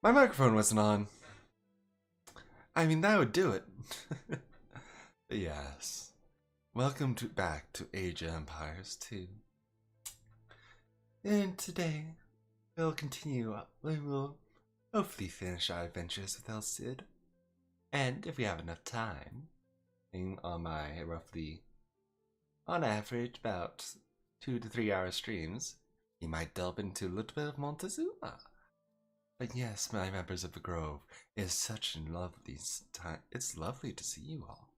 My microphone wasn't on. I mean, that would do it. But yes. Welcome back to Age of Empires 2. And today, we'll continue. We will hopefully finish our adventures with El Cid. And if we have enough time, on my roughly, on average, about 2 to 3 hour streams, you might delve into a little bit of Montezuma. But yes, my members of the Grove, it's such a lovely time. It's lovely to see you all.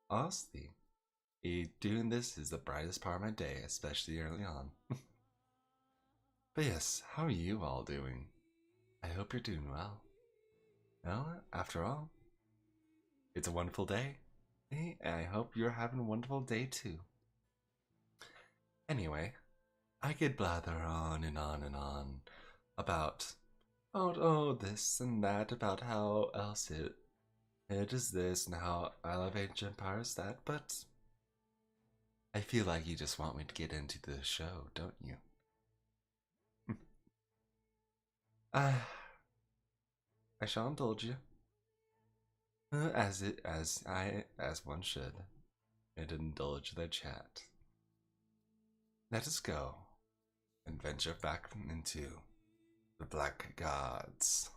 Honestly, doing this is the brightest part of my day, especially early on. But yes, how are you all doing? I hope you're doing well. Well, after all, it's a wonderful day. And I hope you're having a wonderful day too. Anyway, I could blather on and on and on about this and that, about how else it is this and how I love Age of Empires that, but I feel like you just want me to get into the show, don't you? I shall indulge you. As one should, and indulge their chat. Let us go and venture back into the Black Gods.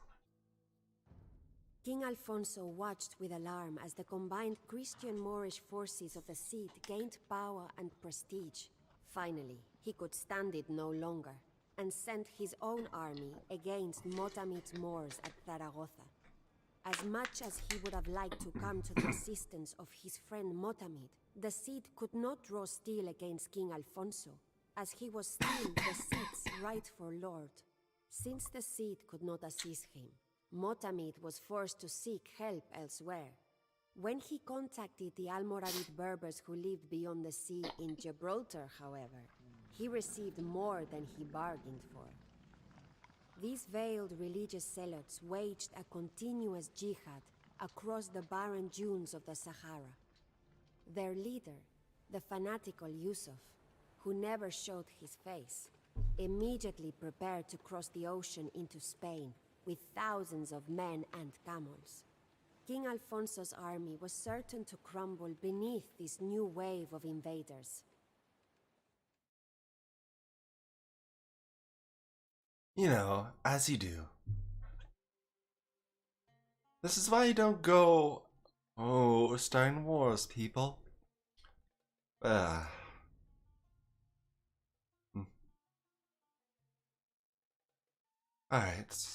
King Alfonso watched with alarm as the combined Christian-Moorish forces of the Cid gained power and prestige. Finally, he could stand it no longer, and sent his own army against Motamid's Moors at Zaragoza. As much as he would have liked to come to the assistance of his friend Motamid, the Cid could not draw steel against King Alfonso, as he was still the Cid's rightful lord. Since the Cid could not assist him, Motamid was forced to seek help elsewhere. When he contacted the Almoravid Berbers who lived beyond the sea in Gibraltar, however, he received more than he bargained for. These veiled religious zealots waged a continuous jihad across the barren dunes of the Sahara. Their leader, the fanatical Yusuf, who never showed his face, immediately prepared to cross the ocean into Spain with thousands of men and camels. King Alfonso's army was certain to crumble beneath this new wave of invaders. You know, as you do. This is why you don't go, starting wars, people. Hmm. Alright.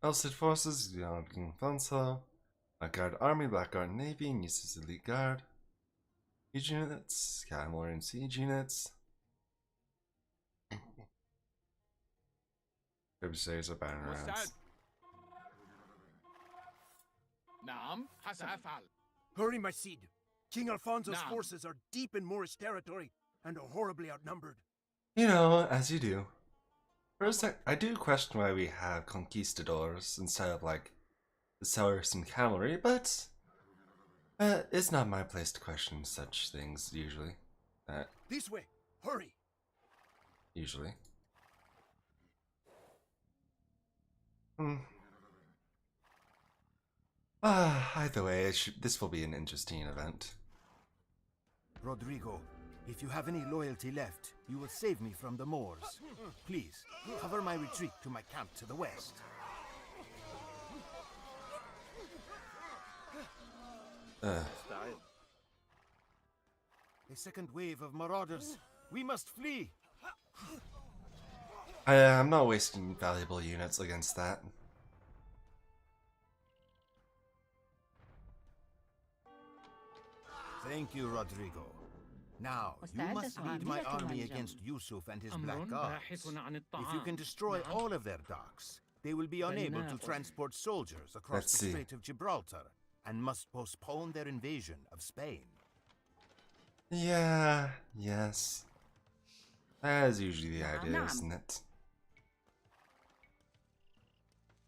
Elcid forces, King Alfonso, Blackguard Army, Blackguard Navy, and uses Elite Guard. Siege units, Cavalry siege units. Trebuchets are battering rams. Hurry, my Cid. King Alfonso's forces are deep in Moorish territory and are horribly outnumbered. You know, as you do. First, I do question why we have conquistadors instead of, like, the Saracen cavalry, but it's not my place to question such things, usually. This way! Hurry! Usually. Either way, this will be an interesting event. Rodrigo, if you have any loyalty left, you will save me from the Moors. Please, cover my retreat to my camp to the west. A second wave of marauders. We must flee! I'm not wasting valuable units against that. Thank you, Rodrigo. Now, you must lead my army against Yusuf and his Black Guards. If you can destroy all of their docks, they will be unable to transport soldiers across the Strait of Gibraltar and must postpone their invasion of Spain. Yeah, yes. That is usually the idea, isn't it?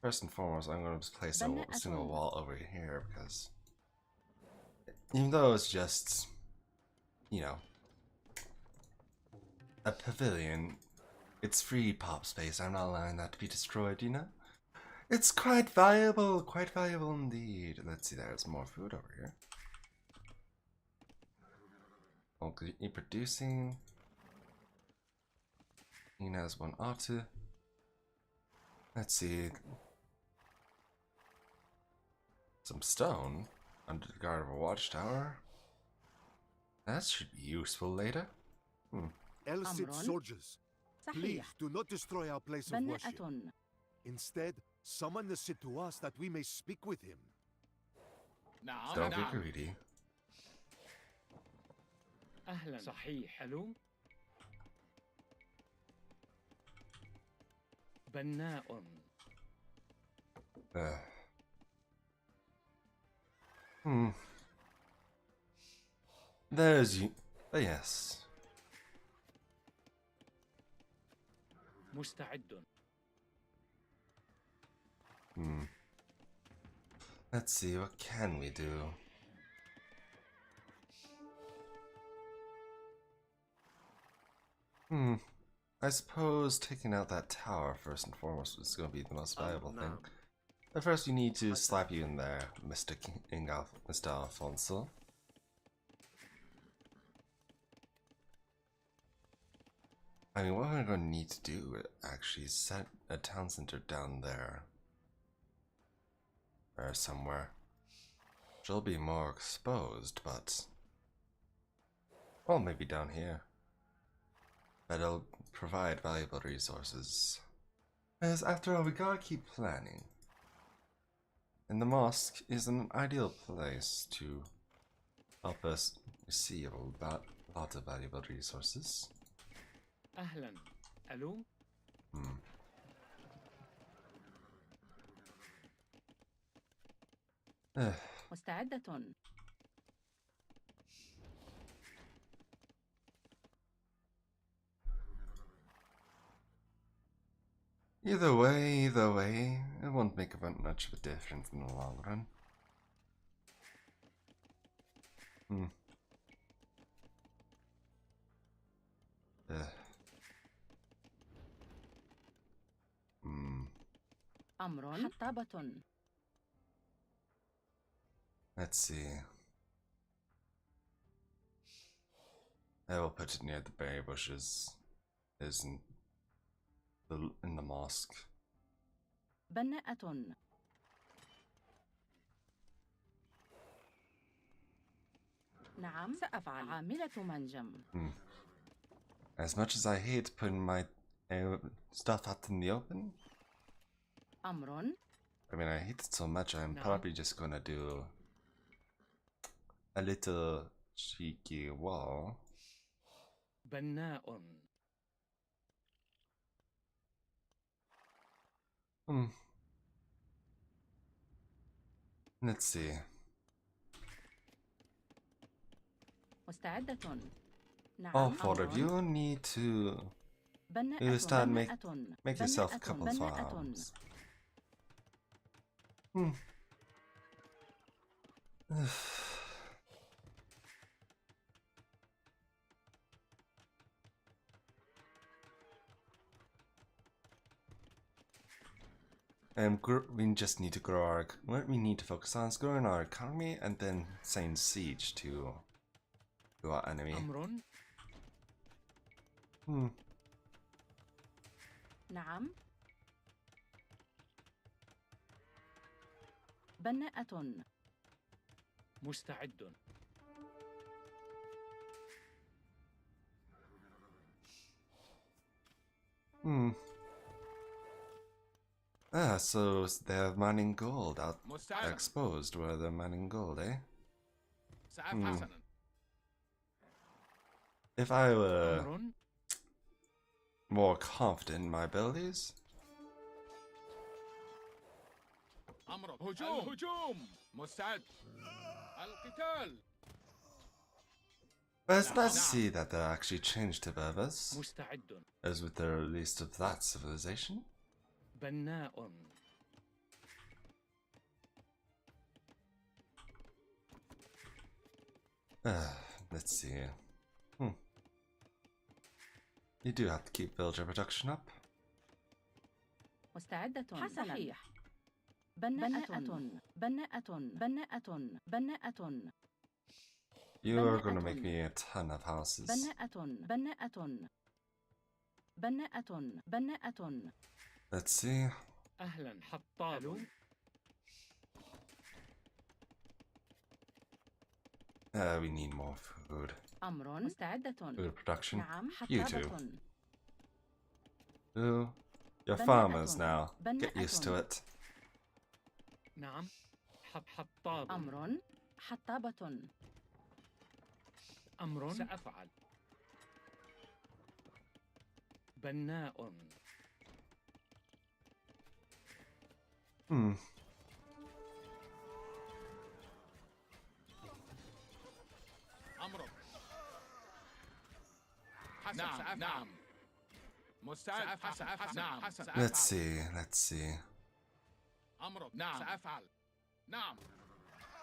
First and foremost, I'm going to place a single wall over here because even though it's just, you know, a pavilion. It's free pop space. I'm not allowing that to be destroyed, you know? It's quite valuable indeed. Let's see, there's more food over here. Okay, producing. He has one auto. Let's see. Some stone under the guard of a watchtower. That should be useful later. Elcid soldiers, please do not destroy our place of worship. Instead, summon the Cid to us that we may speak with him. Don't be greedy. أهلا صحيح حلو بناء There's you. Yes. مستعد. Let's see, what can we do? I suppose taking out that tower first and foremost is going to be the most valuable thing. But first we need to slap you in there, Mr. Alfonso. I mean, what we're going to need to do actually is set a town center down there. Or somewhere. She'll be more exposed, but... well, maybe down here. But it'll provide valuable resources. Because after all, we gotta keep planning. And the mosque is an ideal place to help us receive a lot of valuable resources. أهلا ألو مستعدة. Either way, it won't make much of a difference in the long run. أمر حطابة. Let's see. I will put it near the berry bushes. Isn't in the mosque. بناءة. نعم سأفعل. عاملة منجم. As much as I hate putting my stuff out in the open, أمر. I mean, I hate it so much, I'm probably just gonna do a little cheeky wall. بناء. Let's see. مستعدة. نعم. All four of you need to start make yourself a couple farms. We just need to grow our. What we need to focus on is growing our economy and then saying siege to our enemy. نعم. بناءة. مستعد. So they're mining gold out exposed where they're mining gold, eh? If I were more confident in my abilities. But it's nice to see that they actually changed to berbers, as with the release of that civilization. بناء. Let's see. You do have to keep villager production up. مستعدة. صحيح. بناءة. You are going to make me a ton of houses. بناءة. Let's see. أهلا حطاب. We need more food. أمر. مستعدة. Food production. نعم. You too. حطابة. Ooh. You're farmers now. Get used to it. نعم. حطاب. أمر. حطابة. أمر. سأفعل. بناء. Hmm. أمر. نعم. مستعد. نعم. Let's see. أمر. نعم. سأفعل. نعم.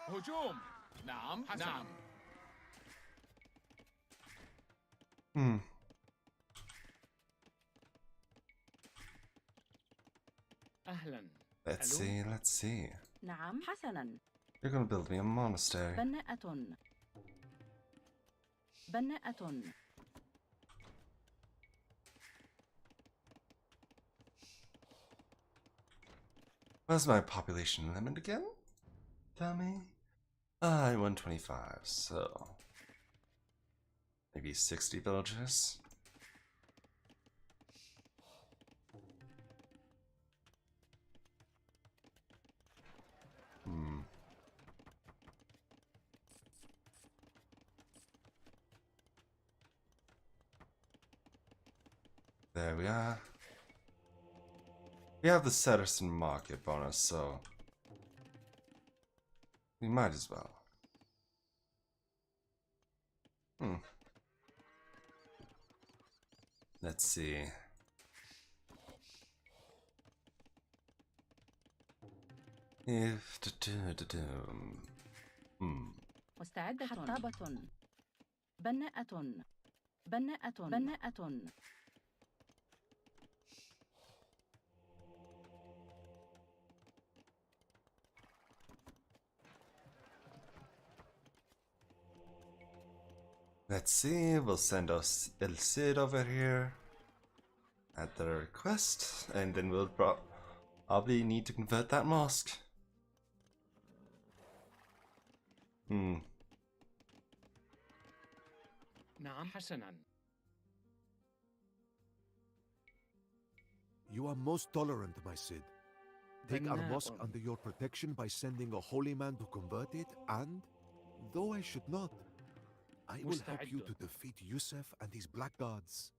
هجوم. نعم. Hmm. أهلا. Let's see. نعم. حسنا. You're gonna build me a monastery. بناءة. What's my population limit again? Tell me. 125, so maybe 60 villages. There we are. We have the Cidereal market bonus, so we might as well. Let's see. If مستعدة. حطابة. بناءة. Let's see, we'll send us El Cid over here at their request, and then we'll probably need to convert that mosque. نعم. حسنا. You are most tolerant, my Cid. Take our mosque under your protection by sending a holy man to convert it, and, though I should not, I will help you to defeat Yusuf and his blackguards.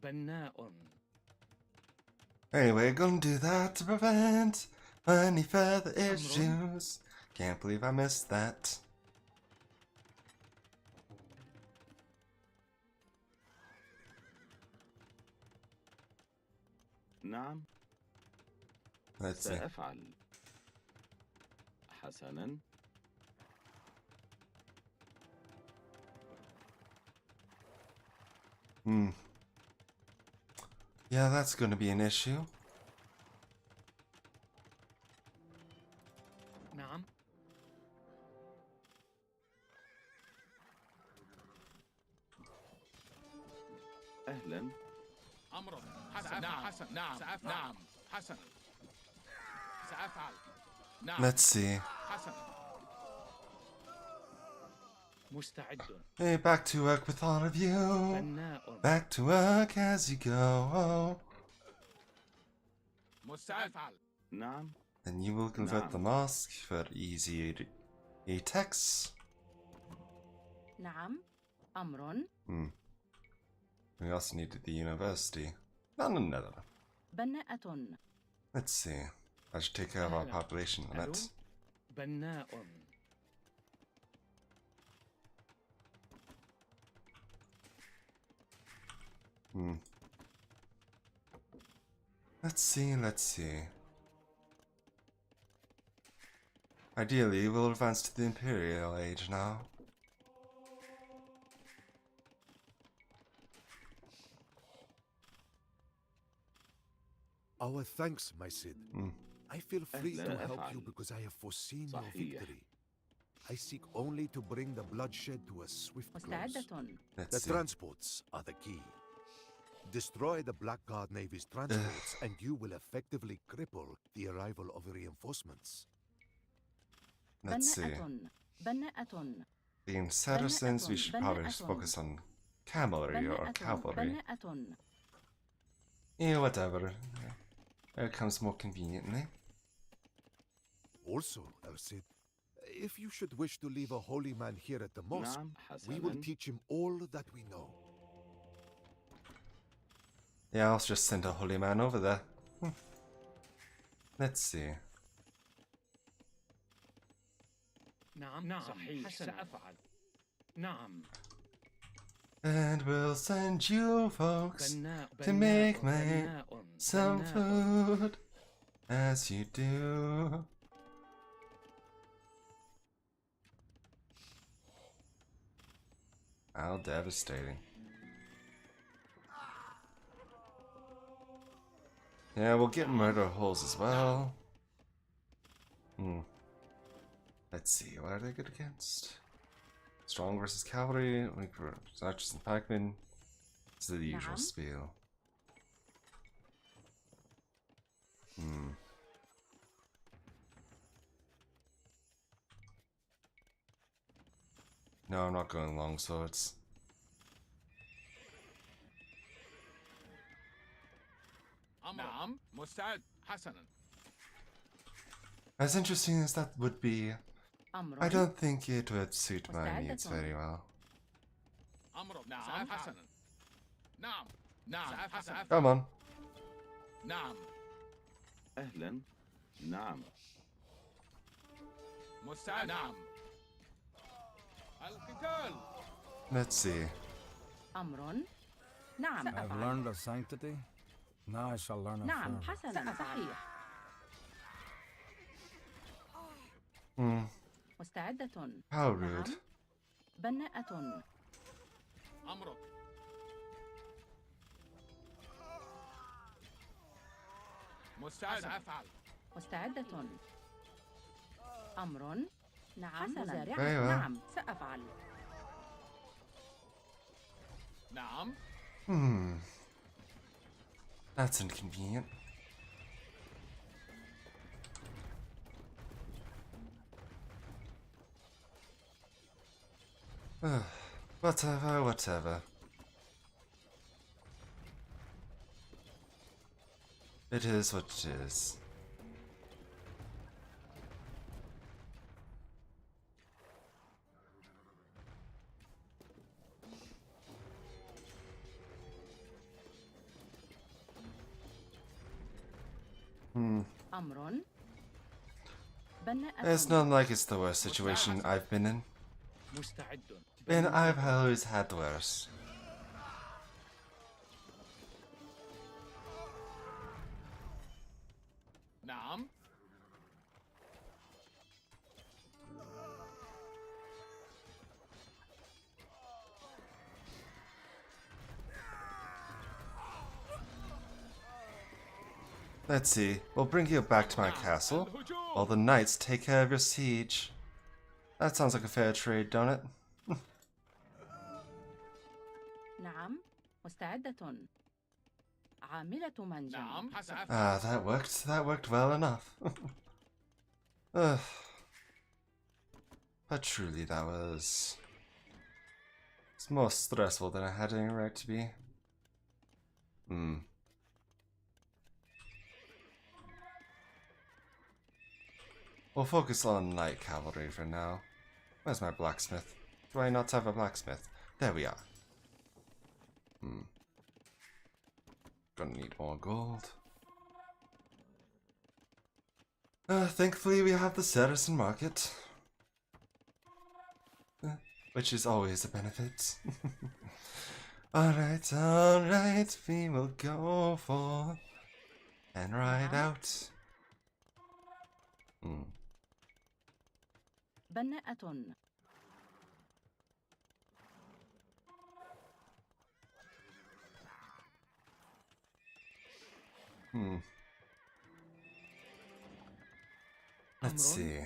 بناء. Anyway, gonna do that to prevent any further issues. Can't believe I missed that. نعم. Let's see. سأفعل. حسنا. Yeah, that's gonna be an issue. نعم. أهلا. أمر. نعم. حسن. سأفعل. نعم. Let's see. حسن. مستعد. Hey, back to work with all of you. بناء. Back to work as you go. مستعد. نعم. And you will convert the mosque for easy attacks. نعم. أمر. We also needed the university. No. بناءة. Let's see. I should take care of our population limit. بناء. Let's see. Ideally, we'll advance to the Imperial Age now. Our thanks, my Cid. I feel free to أهلاً help you أفعل. because I have foreseen your صحيح. victory. I seek only to bring the bloodshed to a swift close. مستعدة. The Let's see. transports are the key. Destroy the Blackguard Navy's transports and you will effectively cripple the arrival of reinforcements. Let's see. بناءة. Being citizens, we should probably just focus on cavalry or cavalry. بناءة. Yeah, whatever. It comes more conveniently. Also, El Cid, if you should wish to leave a holy man here at the mosque, نعم we will حسنا. teach him all that we know. Yeah, I'll just send a holy man over there. Let's see. نعم صحيح سأفعل. نعم. And we'll send you folks بناء. to make me بناء. some بناء. food, as you do. How devastating. Yeah, we'll get murder holes as well. Let's see, what are they good against? Strong versus cavalry, weak for archers and pikemen. It's the usual spiel. No, I'm not going long swords. نعم مستعد حسنا. As interesting as that would be, أمر. I don't think it would suit my needs very well. أمر نعم حسنا. نعم نعم حسنا. Come on. نعم أهلا. نعم. مستعد. نعم. القتال. Let's see. أمر. نعم I've أفعل. learned of sanctity. Now I shall learn of نعم firm. حسنا صحيح. مستعدة. How rude. نعم. بناءة. أمرك. مستعد. سأفعل. مستعدة. أمر. نعم مزارعة. أيوة. نعم سأفعل. نعم. That's inconvenient. Whatever, whatever. It is what it is. أمر. بناءة. It's not like it's the worst situation I've been in. مستعد. And I've always had worse. نعم. Let's see. We'll bring you back to my castle, while the knights take care of your siege. That sounds like a fair trade, don't it? نعم مستعدة. عاملة منجم. نعم حسنا. Ah, that worked. That worked well enough. Ugh. But truly, that was... It's more stressful than I had any right to be. We'll focus on light cavalry for now. Where's my blacksmith? Do I not have a blacksmith? There we are. Gonna need more gold. Thankfully we have the Saracen market. Which is always a benefit. Alright, we will go forth and ride out. بناءة. Let's see.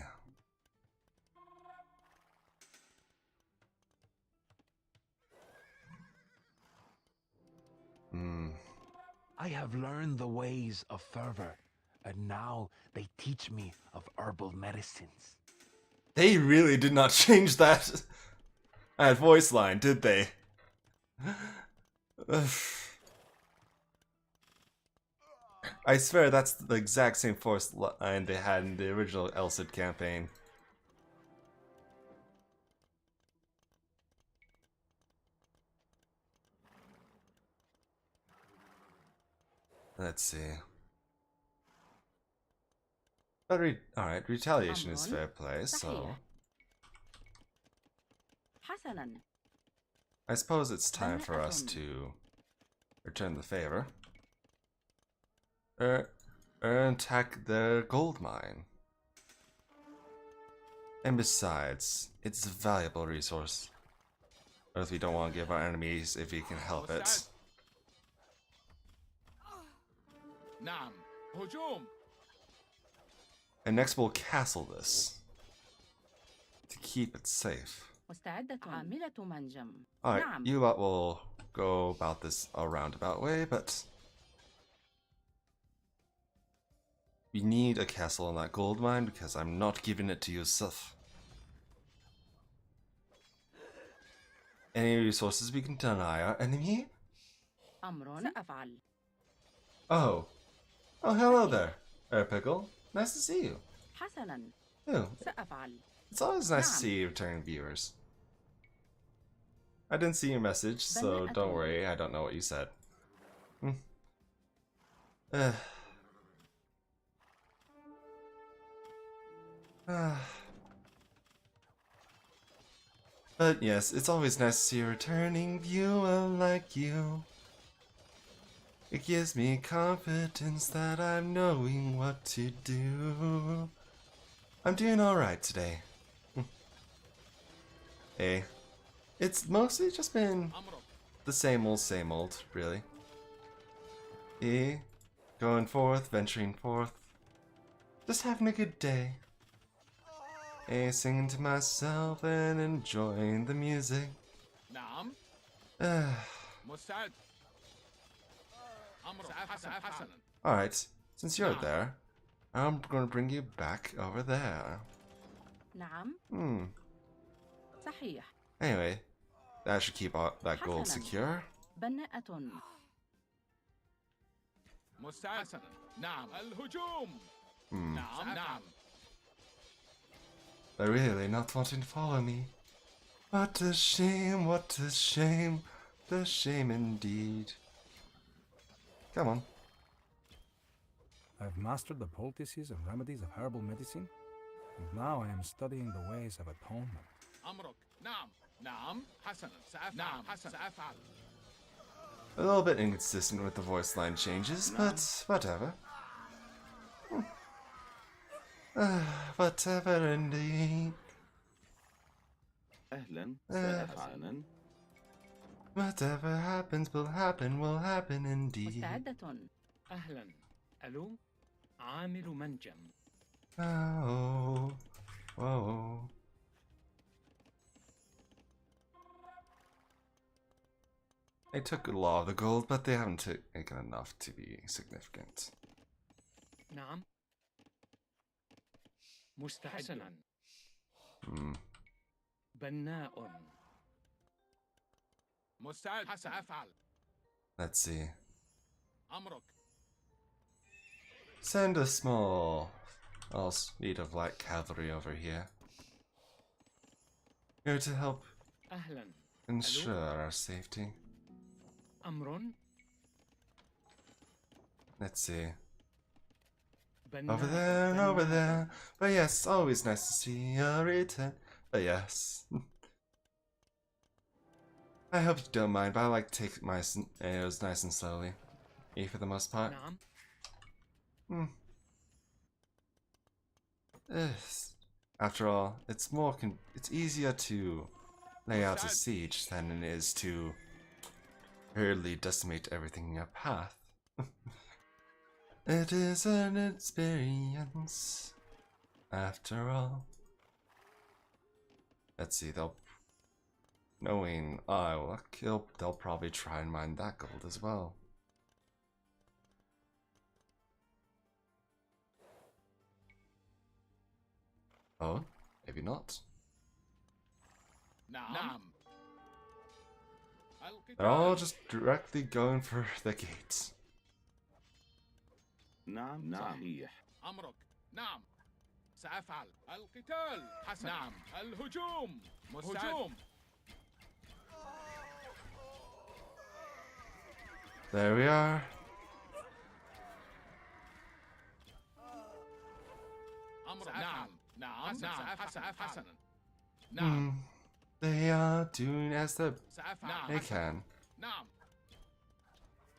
I have learned the ways of fervor, and now they teach me of herbal medicines. They really did not change that voice line, did they? I swear that's the exact same voice line they had in the original El Cid campaign. Let's see. But alright, retaliation is fair play, so حسناً. I suppose it's time for us to return the favor. Attack their gold mine. And besides, it's a valuable resource. Earth we don't want to give our enemies if we can help it. نعم. هجوم. And next we'll castle this to keep it safe. مستعدة عاملة منجم. Alright, نعم. you lot will go about this a roundabout way, but we need a castle on that gold mine because I'm not giving it to Yusuf. Any resources we can deny our enemy? أمر سأفعل. Oh, hello there, Pickle. Nice to see you. حسناً. Oh, سأفعل. it's always nice to see returning viewers. I didn't see your message, so don't worry, I don't know what you said. But yes, it's always nice to see a returning viewer like you. It gives me confidence that I'm knowing what to do. I'm doing alright today. Hey, it's mostly just been the same old, really. Going forth, venturing forth. Just having a good day. Singing to myself and enjoying the music. نعم. مستعد. أمر حسناً. Alright, since you're there, I'm gonna bring you back over there. نعم. صحيح. Anyway, that should keep that gold secure. بناءة. مستعد. حسناً. نعم. الهجوم. نعم. نعم. They're really not wanting to follow me. What a shame, what a shame, the shame indeed. Come on. I've mastered the poultices and remedies of herbal medicine, and now I am studying the ways of atonement. أمرك. نعم. نعم. حسناً. سأفعل. نعم. حسناً. سأفعل. A little bit inconsistent with the voice line changes, but whatever. Whatever indeed. أهلا سأفعل. Whatever happens will happen indeed. مستعدة. أهلا. ألو. عامل منجم. Oh, whoa. They took a lot of the gold, but they haven't taken enough to be significant. نعم. مستعد. بناء. مستعد. سأفعل. Let's see. أمرك. Send a small fleet of light cavalry over here. Here to help أهلا. ensure our safety. أمر. Let's see. بناء. Over there and over there. But yes, always nice to see a return. But yes. I hope you don't mind, but I like to take my arrows nice and slowly. For the most part. نعم. After all, it's easier to lay out a siege than it is to hurriedly decimate everything in your path. It is an experience. after all. Let's see, knowing I will kill, they'll probably try and mine that gold as well. Oh, maybe not. They're all just directly going for the gates. نعم صحيح. أمرك. نعم. سأفعل. القتال. حسن. نعم. الهجوم. هجوم. There we are. أمرك. نعم. نعم. سأفعل. حسنا. نعم. They are doing as they can. نعم.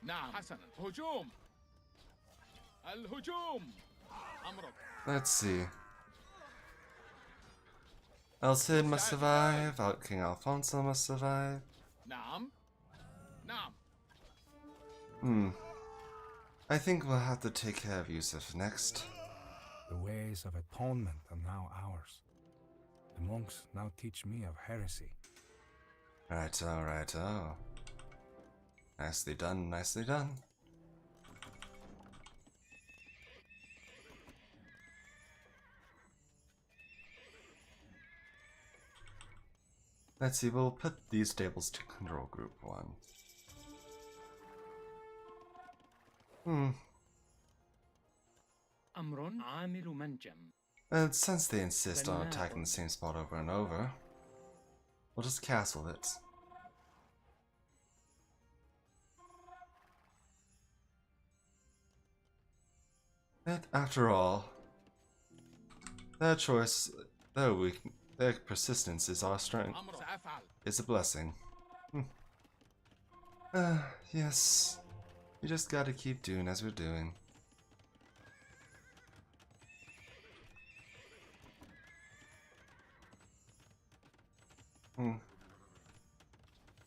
نعم. حسنا. هجوم. الهجوم. أمرك. Let's see. El Cid must survive. King Alfonso must survive. نعم. نعم. I think we'll have to take care of Yusuf next. The ways of atonement are now ours. The monks now teach me of heresy. Righto, righto. Nicely done, nicely done. Let's see, we'll put these stables to control group 1. And since they insist on attacking the same spot over and over, we'll just castle it. And after all, their choice, their persistence is our strength. It's a blessing. Yes. We just gotta keep doing as we're doing.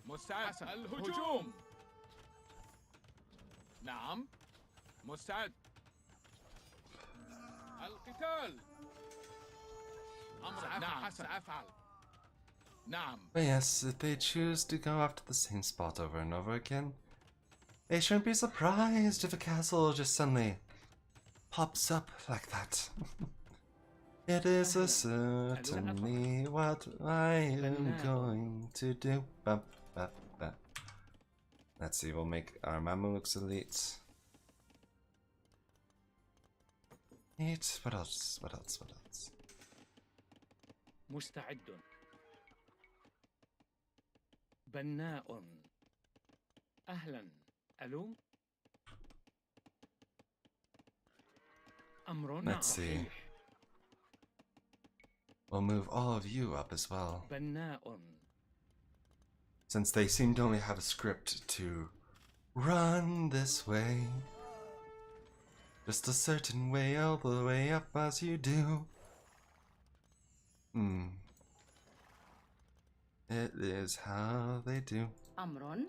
مستعد. الهجوم. نعم. مستعد. القتال. أمر. نعم. سأفعل. نعم. But yes, if they choose to go after the same spot over and over again, they shouldn't be surprised if a castle just suddenly pops up like that. It is a certainly what I am going to do. Let's see, we'll make our Mamelukes elite. What else? What else? What else? مستعد. بناء. أهلا. ألو. أمر. Let's see. We'll move all of you up as well. بناء. Since they seem to only have a script to run this way. Just a certain way all the way up as you do. It is how they do. أمر.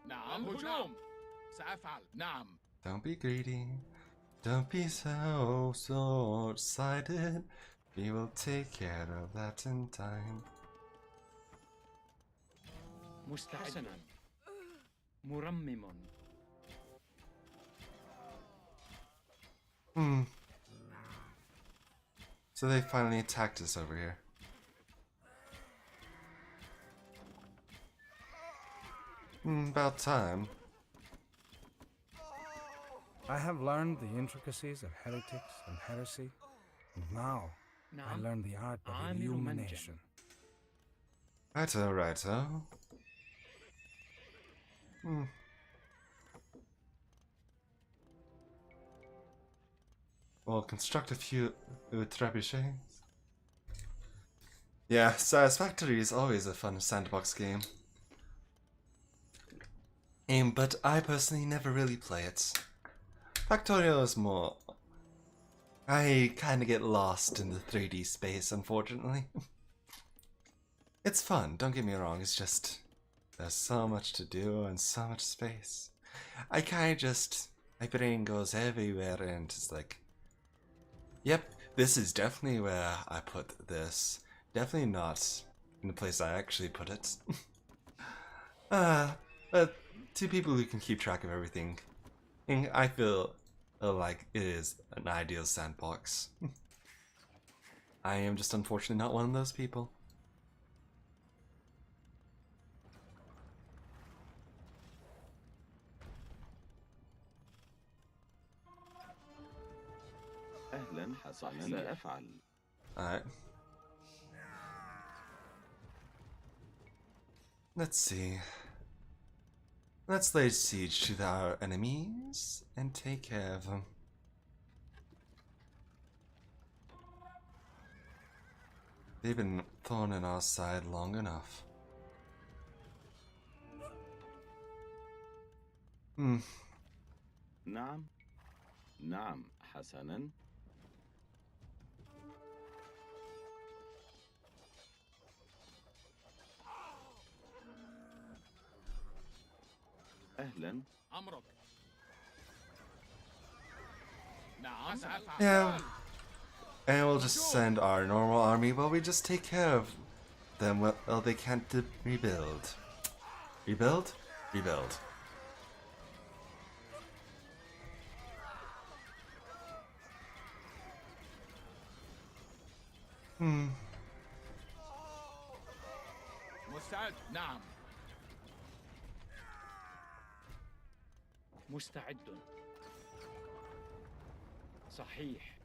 نعم. هجوم. سأفعل. نعم. Don't be greedy. Don't be so short-sighted. We will take care of that in time. مستعد. مرمم. So they finally attacked us over here. About time. I have learned the intricacies of heretics and heresy, and now I learn the art of illumination. Righto, righto. We'll construct a few trebuchets. Yeah, Satisfactory is always a fun sandbox game. But I personally never really play it. Factorio is more... I kinda get lost in the 3D space, unfortunately. It's fun, don't get me wrong, it's just... There's so much to do and so much space. I kinda just my brain goes everywhere and it's like, yep, this is definitely where I put this. Definitely not in the place I actually put it. But to people who can keep track of everything, I feel like it is an ideal sandbox. I am just unfortunately not one of those people. أهلا حسنا سأفعل. Alright. Let's see. Let's lay siege to our enemies and take care of them. They've been thorn in our side long enough. نعم. نعم حسنا. أهلا. أمرك. نعم سأفعل. Yeah. And we'll just send our normal army while we just take care of them while they can't rebuild. Rebuild? Rebuild. مستعد. نعم. مستعد. صحيح.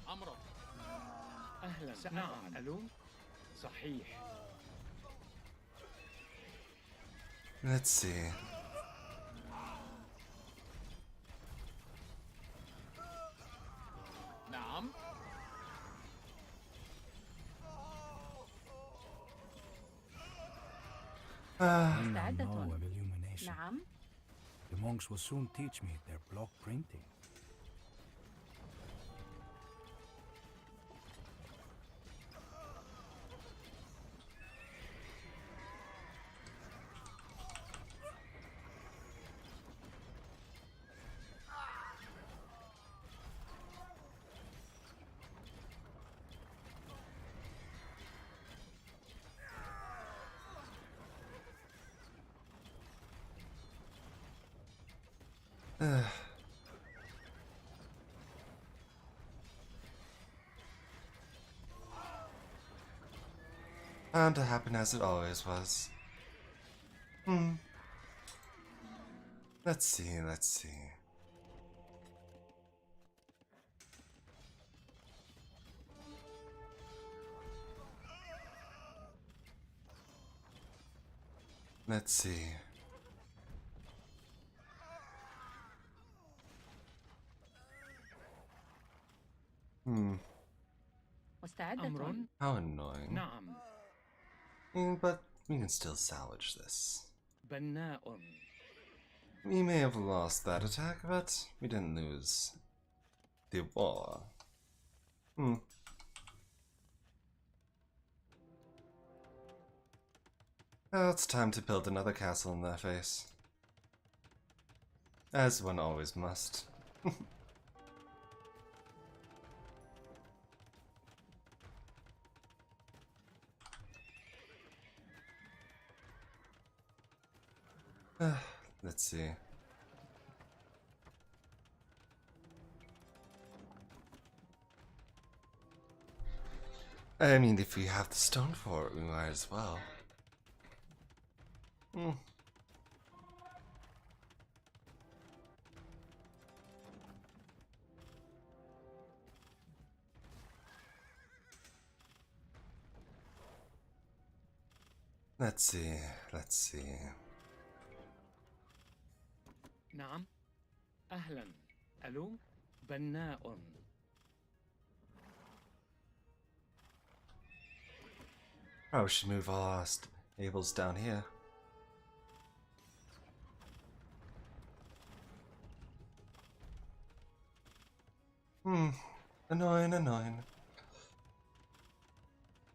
أمرك. أهلا. نعم. ألو. صحيح. Let's see. نعم. مستعدة. know of illumination. نعم. The monks will soon teach me their block printing. Bound to happen as it always was. Let's see, let's see. Let's see. مستعدة. أمر. How annoying. نعم. But we can still salvage this. بناء. We may have lost that attack, but we didn't lose the war. Well, it's time to build another castle in their face. As one always must. Let's see. I mean, if we have the stone for it, we might as well. Let's see, let's see. نعم. أهلا. ألو. بناء. Probably should move all our stables down here. Annoying, annoying.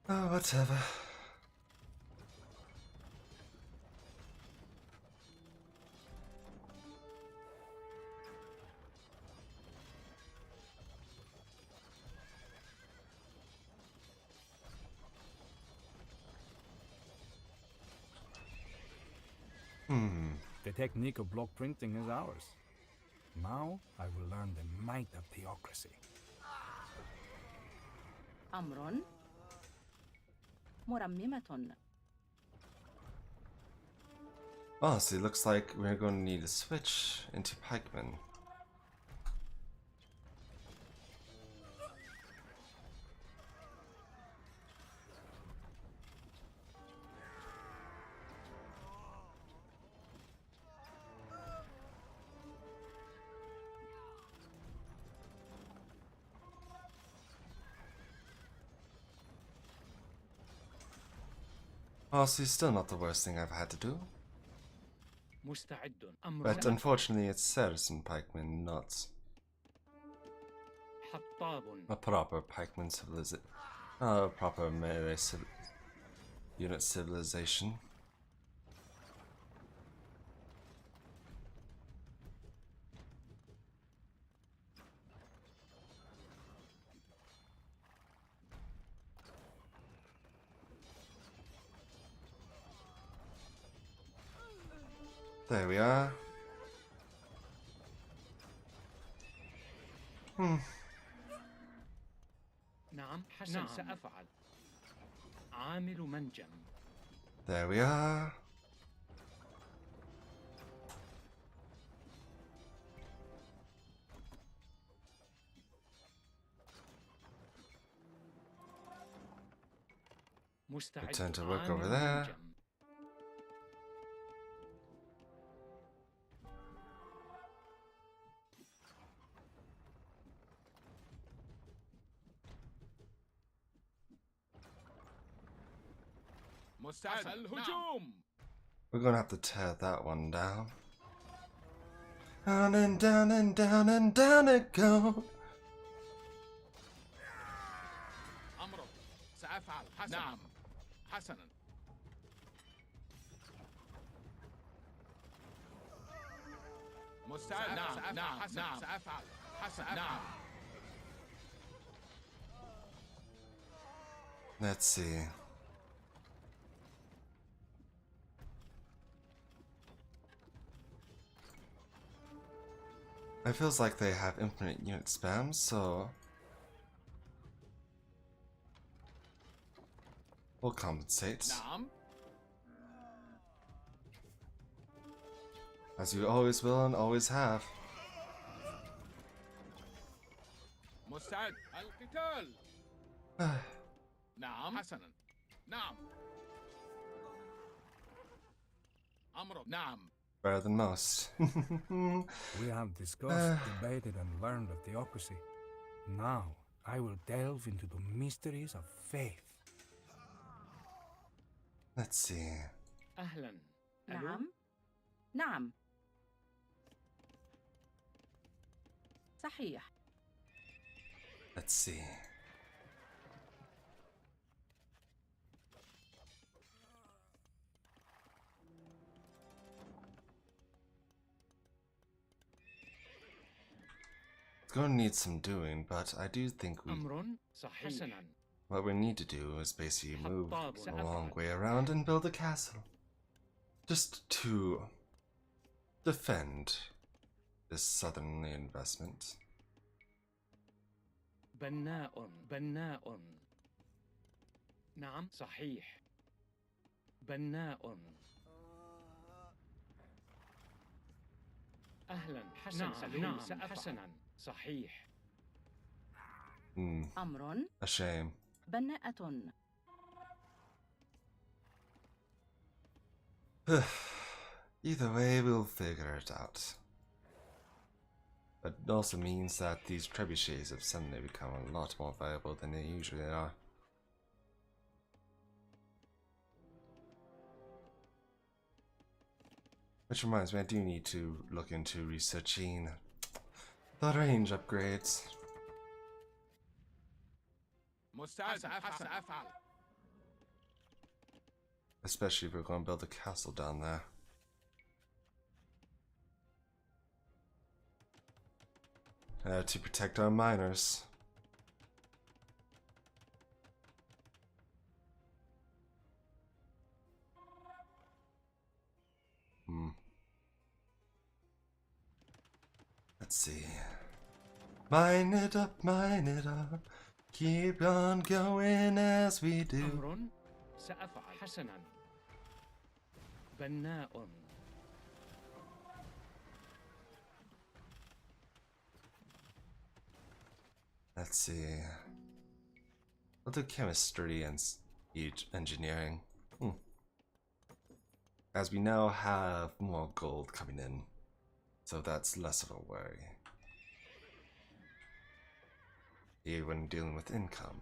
Oh, whatever. The technique of block printing is ours. Now I will learn the might of theocracy. أمر مرممة. Oh, so it looks like we're going to need to switch into pikemen. Honestly, still not the worst thing I've had to do. مستعد. But unfortunately, it's Saracen pikemen, not حطاب. a proper pikeman civilization. Not a proper melee unit civilization. There we are. نعم حسن سأفعل. عامل منجم. There we are. مستعد. Return to work عامل over there. منجم. مستعد الهجوم. We're gonna have to tear that one down. Down and down and down and down it goes. أمر سأفعل. حسنا. نعم حسنا. مستعد. نعم نعم نعم سأفعل. حسنا. نعم. Let's see. It feels like they have infinite unit spam, so we'll compensate. نعم. As you always will and always have. مستعد القتال. نعم حسنا. نعم. أمر. نعم. Better than most. We have discussed, debated, and learned of theocracy. Now I will delve into the mysteries of faith. Let's see. أهلا. نعم. نعم. صحيح. Let's see. It's gonna need some doing, but I do think أمر صحيح. حسنا. what we need to do is basically move حطاب. a long way around and build a castle. Just to defend this southern investment. بناء. بناء. نعم صحيح. بناء. أهلا حسنا. نعم حسنا صحيح. أمر A shame. بناءة. Either way, we'll figure it out. But it also means that these trebuchets have suddenly become a lot more valuable than they usually are. Which reminds me, I do need to look into researching the range upgrades. مستعد سأفعل. Especially if we're going to build a castle down there. To protect our miners. Mine it up, mine it up. Keep on going as we do. أمر سأفعل. حسنا. بناء. Let's see. We'll do chemistry and engineering. As we now have more gold coming in, so that's less of a worry. Even when dealing with income.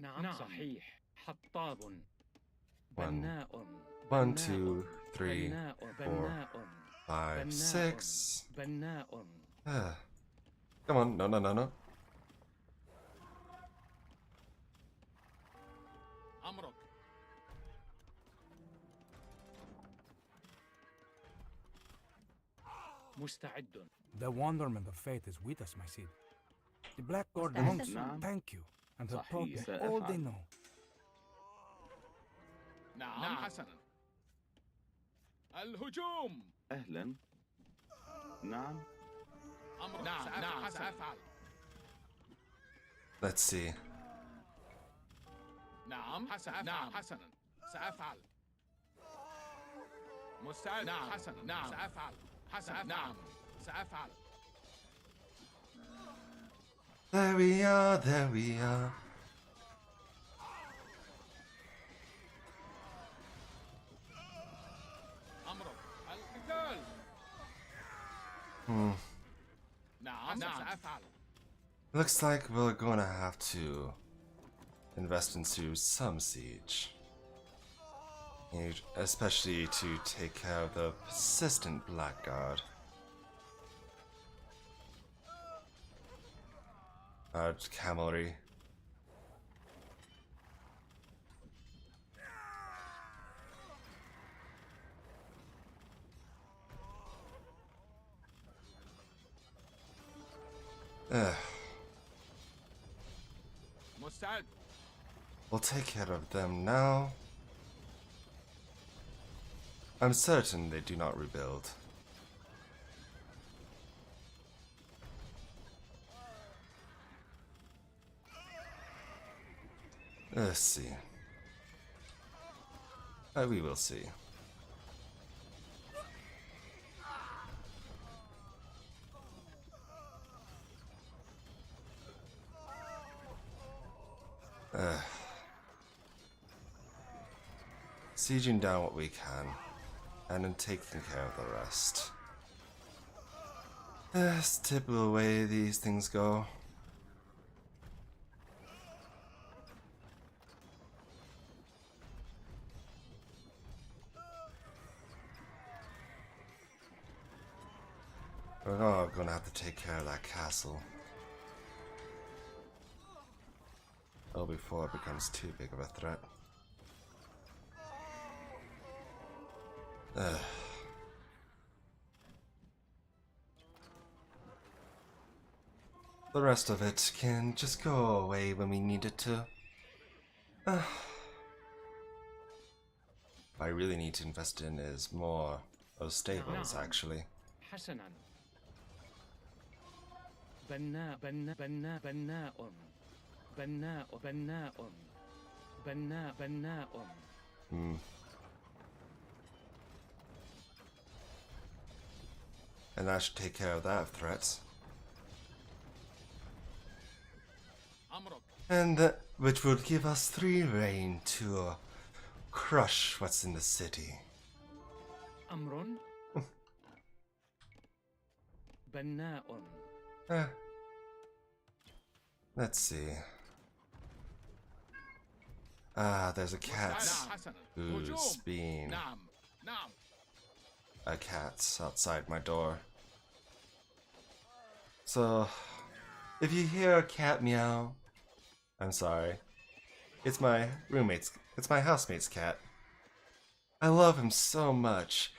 نعم صحيح. حطاب. One, بناء. 1, 2, 3, بناء. 4, بناء. 5, 6. بناء. Come on, no. أمرك. مستعد. The wonderment of fate is with us, my Cid. The Black God belongs to you. Thank you. And have taught me صحيح. all they know. نعم حسنا. الهجوم. أهلا. نعم. أمرك. نعم سأفعل. Let's see. نعم حسنا. سأفعل. مستعد. نعم حسنا. نعم سأفعل. حسنا. نعم سأفعل. There we are, there we are. أمرك. القتال. نعم سأفعل. Looks like we're gonna have to invest into some siege. Especially to take care of the persistent blackguard. Cavalry. مستعد. We'll take care of them now. I'm certain they do not rebuild. Let's see. We will see. Sieging down what we can, and then taking care of the rest. That's the typical way these things go. We're all gonna have to take care of that castle. Oh, before it becomes too big of a threat. The rest of it can just go away when we need it to. I really need to invest in is more of stables, actually. حسنا. بناء. بناء. بناء. بناء. بناء. بناء. بناء. بناء. And that should take care of that threat. And which would give us 3 reign to crush what's in the city. أمر. بناء. Let's see. Ah, there's a cat who's being a cat outside my door. So, if you hear a cat meow, I'm sorry. It's my housemate's cat. I love him so much.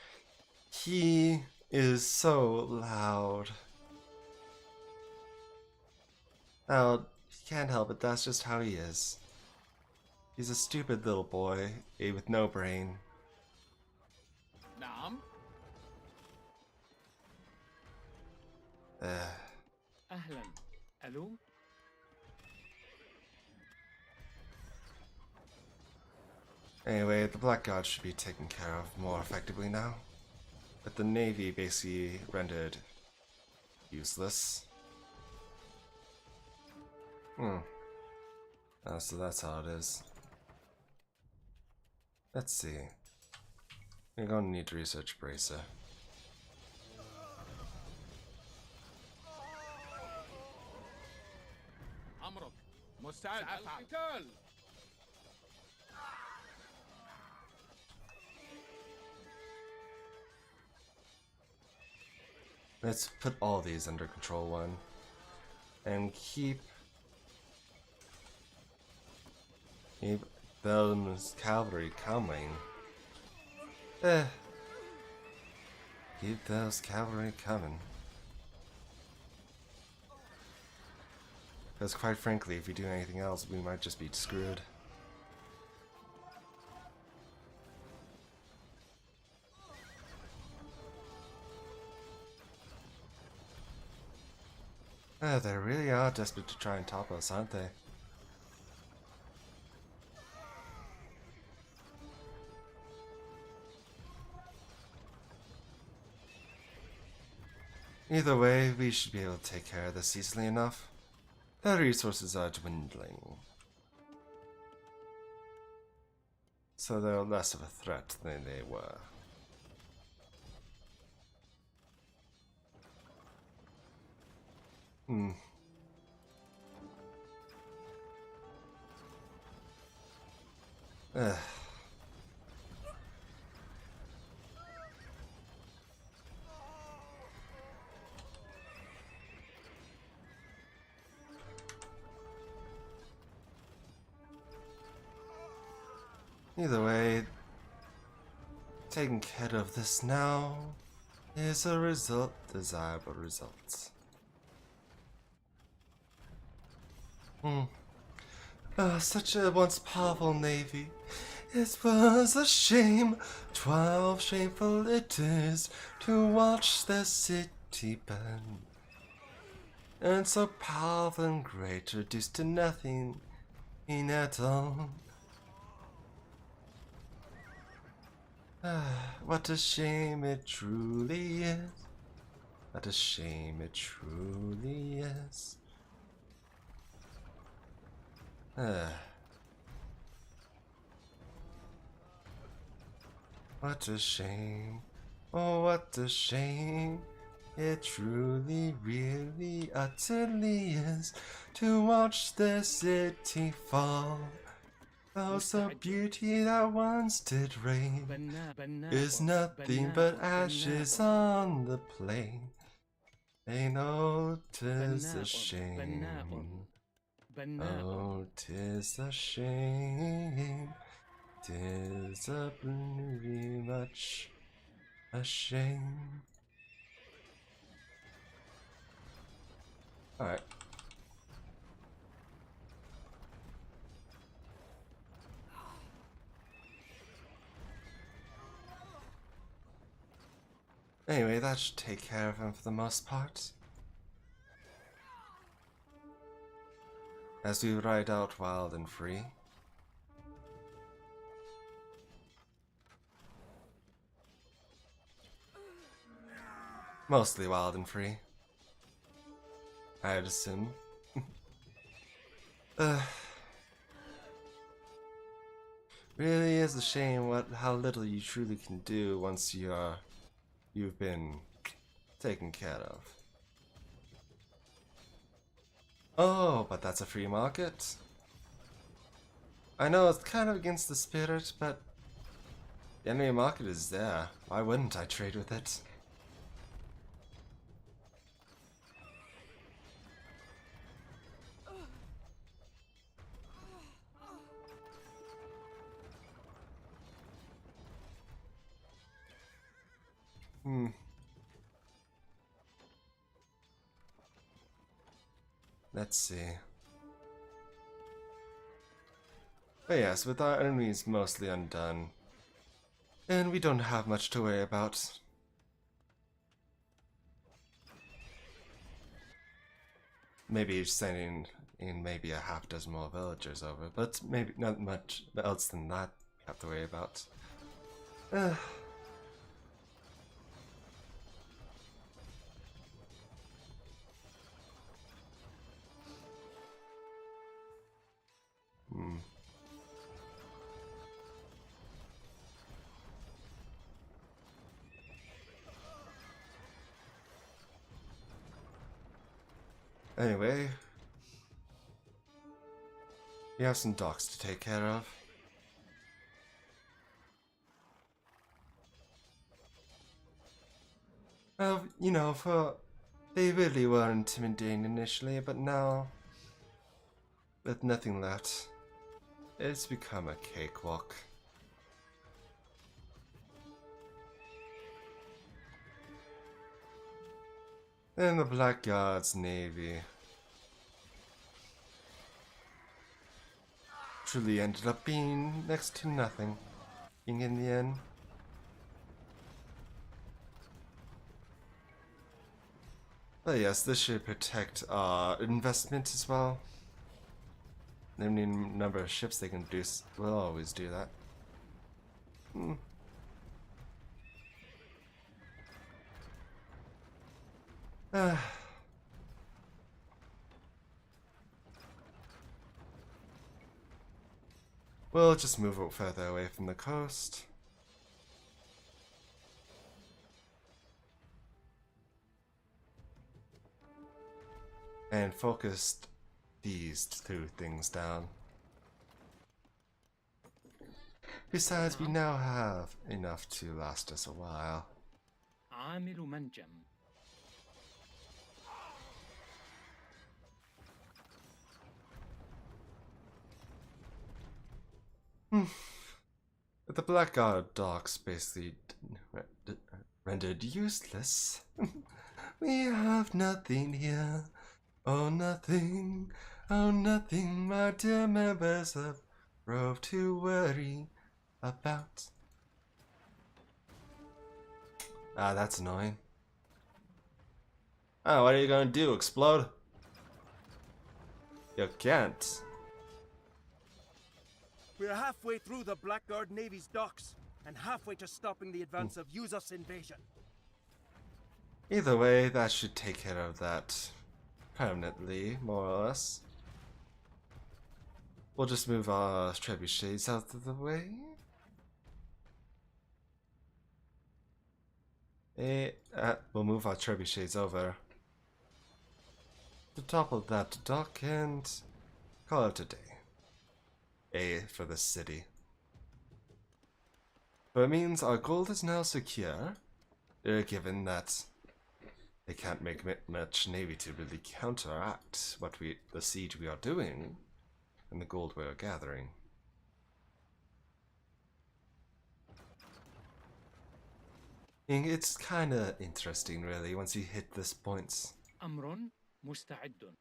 He is so loud. Now, you can't help it, that's just how he is. He's a stupid little boy, with no brain. نعم. ألو؟ Anyway, the Black God should be taken care of more effectively now. But the Navy basically rendered useless. So that's how it is. Let's see. We're gonna need to research Bracer. أمرك مستعد القتال. Let's put all these under control one. And keep those cavalry coming. Keep those cavalry coming. Because quite frankly, if we do anything else, we might just be screwed. They really are desperate to try and top us, aren't they? Either way, we should be able to take care of this easily enough. The resources are dwindling, so they're less of a threat than they were. Either way, taking care of this now is a desirable result. Such a once powerful navy. It was a shame, 12 shameful it is, to watch the city burn. And so powerful and great, reduced to nothing at all. What a shame it truly is. What a shame it truly is. What a shame. Oh, what a shame. It truly, really, utterly is to watch the city fall. Oh, so beauty that once did reign is nothing but ashes on the plain. They know 'tis a shame. Oh, 'tis a shame. 'Tis a very much a shame. Alright. Anyway, that should take care of him for the most part. As we ride out wild and free. Mostly wild and free, I'd assume. Really is a shame how little you truly can do once you've been taken care of. Oh, but that's a free market. I know it's kind of against the spirit, but the enemy market is there. Why wouldn't I trade with it? Let's see. But yes, with our enemies mostly undone, and we don't have much to worry about. maybe sending in maybe a half dozen more villagers over, but maybe not much else than that we have to worry about. Anyway, we have some docks to take care of. Well, you know, they really were intimidating initially, but now, with nothing left, it's become a cakewalk. And the Blackguard's navy truly ended up being next to nothing in the end. But yes, this should protect our investment as well. Limiting number of ships they can produce will always do that. We'll just move it further away from the coast. And focus these two things down. Besides, we now have enough to last us a while. عامل منجم. The Blackguard docks basically rendered useless. We have nothing here. Oh nothing, my dear members of Rove to worry about. Ah, that's annoying. Oh, what are you gonna do, explode? You can't. We're halfway through the Blackguard Navy's docks, and halfway to stopping the advance of Yuzuf's invasion. Either way, that should take care of that permanently, more or less. We'll just move our trebuchets out of the way. We'll move our trebuchets over to topple that dock and call it a day. A for the city. But it means our gold is now secure, given that they can't make much navy to really counteract the siege we are doing and the gold we are gathering. And it's kind of interesting, really, once you hit this point. أمر مستعد.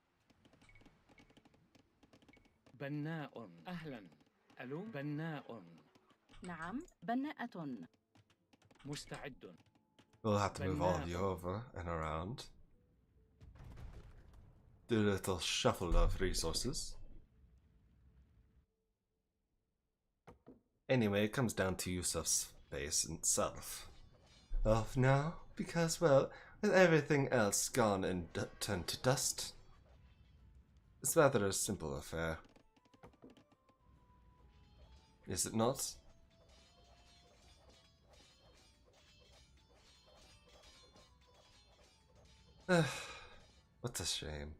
بناء. أهلا. ألو. بناء. نعم، بناءة. مستعد. We'll have to move all of you over and around. Do a little shuffle of resources. Anyway, it comes down to Yusuf's base itself. Off now, because, well, with everything else gone and turned to dust, it's rather a simple affair. Is it not? What a shame.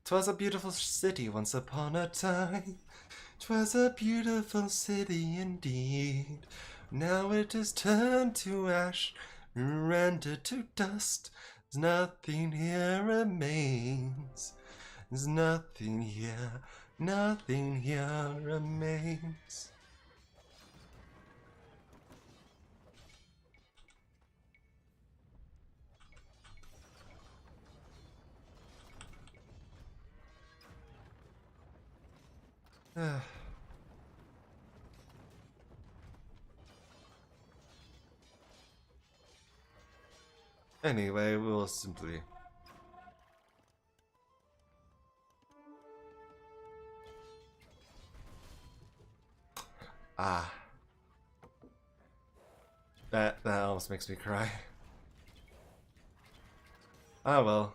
'Twas a beautiful city once upon a time. 'Twas a beautiful city indeed. Now it is turned to ash, rendered to dust. There's nothing here remains. There's nothing here remains. Anyway, we'll simply Ah. That almost makes me cry. Ah well.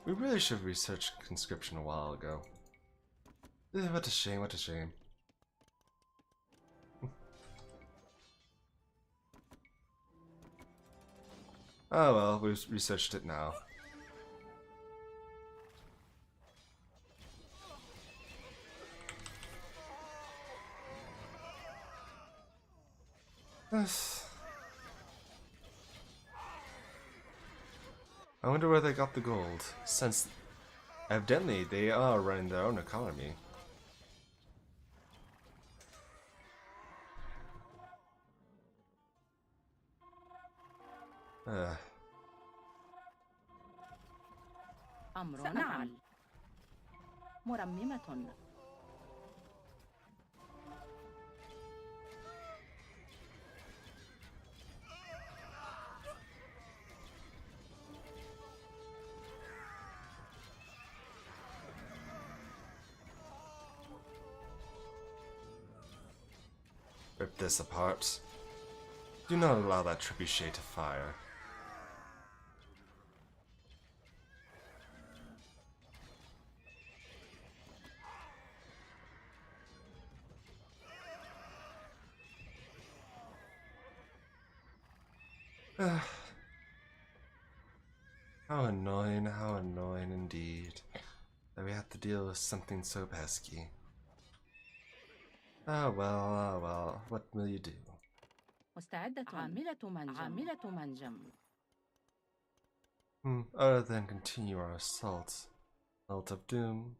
We really should have researched conscription a while ago. What a shame, what a shame. Oh well, we've researched it now. I wonder where they got the gold, since evidently they are running their own economy. أمر نعم. مرممة. Rip this apart. Do not allow that trebuchet to fire. How annoying indeed, that we have to deal with something so pesky. Ah well, what will you do? مستعدة. عاملة منجم. Other than continue our assault of doom,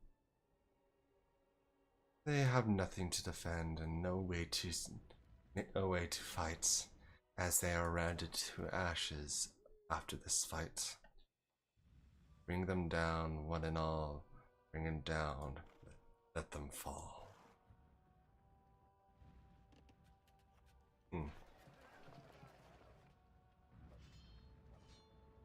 they have nothing to defend and no way to fight, as they are rounded to ashes after this fight. Bring them down, one and all. Bring them down. Let them fall.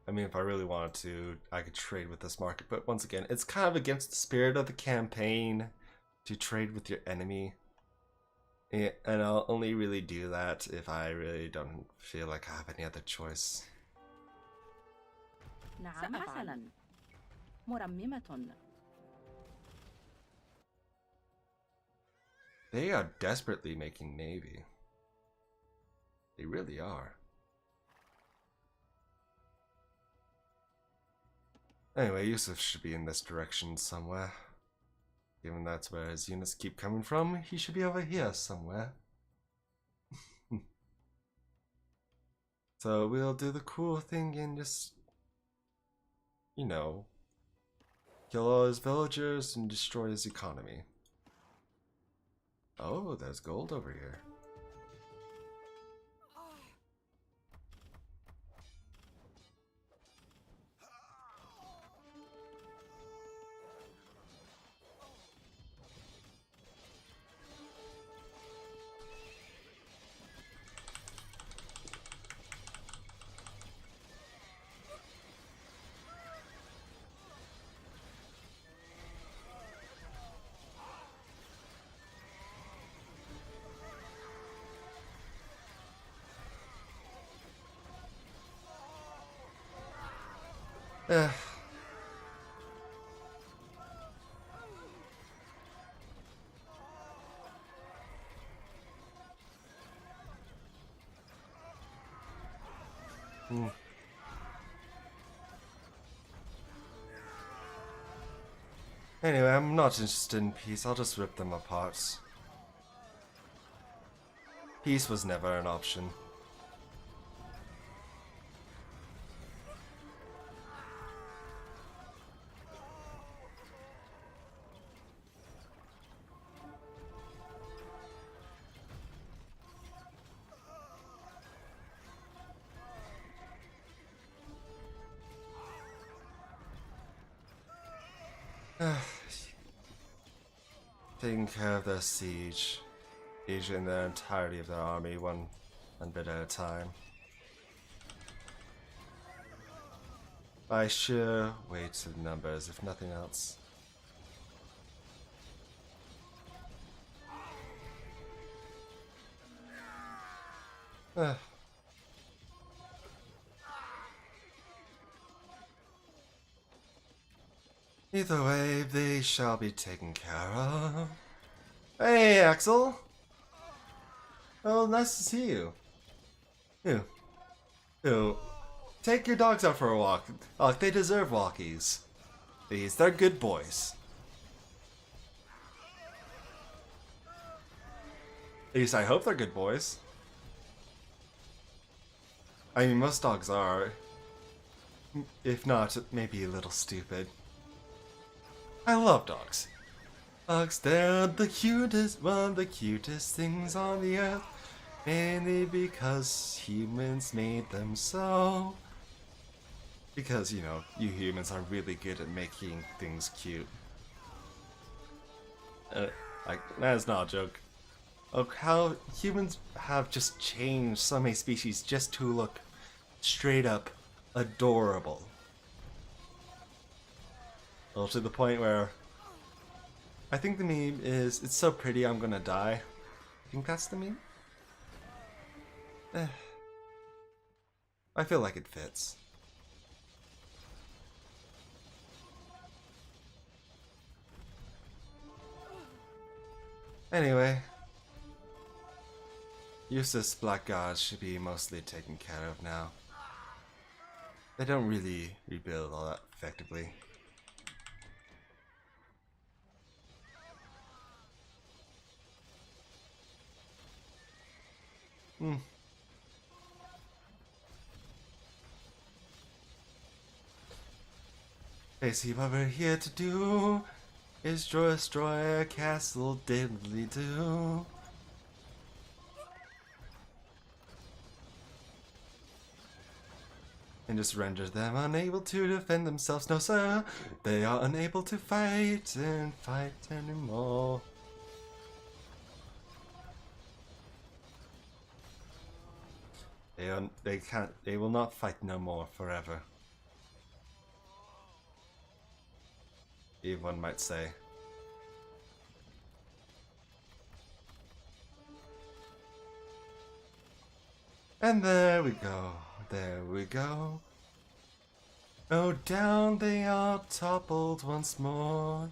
I mean, if I really wanted to, I could trade with this market, but once again, it's kind of against the spirit of the campaign to trade with your enemy. And I'll only really do that if I really don't feel like I have any other choice. نعم حسنا. مرممة. They are desperately making navy. They really are. Anyway, Yusuf should be in this direction somewhere. Given that's where his units keep coming from, he should be over here somewhere. So we'll do the cool thing and just, you know, kill all his villagers and destroy his economy. Oh, there's gold over here. Anyway, I'm not interested in peace. I'll just rip them apart. Peace was never an option. Taking care of their siege, in the entirety of their army, one bit at a time. By sheer weight of numbers, if nothing else. Either way, they shall be taken care of. Hey, Axel! Oh, nice to see you. Ew. Take your dogs out for a walk. They deserve walkies. They're good boys. At least I hope they're good boys. I mean, most dogs are. If not, maybe a little stupid. I love dogs. Dogs, they're the cutest, one of the cutest things on the earth. Mainly because humans made them so. Because, you know, you humans are really good at making things cute. That is not a joke. Of how humans have just changed so many species just to look straight up adorable. Well, to the point where I think the meme is, it's so pretty I'm gonna die. I think that's the meme? I feel like it fits. Anyway, Yusuf's black gods should be mostly taken care of now. They don't really rebuild all that effectively. Basically, what we're here to do is destroy a castle diddly do. And just render them unable to defend themselves. No, sir, they are unable to fight and fight anymore. They will not fight no more forever. Even one might say. And there we go. There we go. Oh, down they are toppled once more.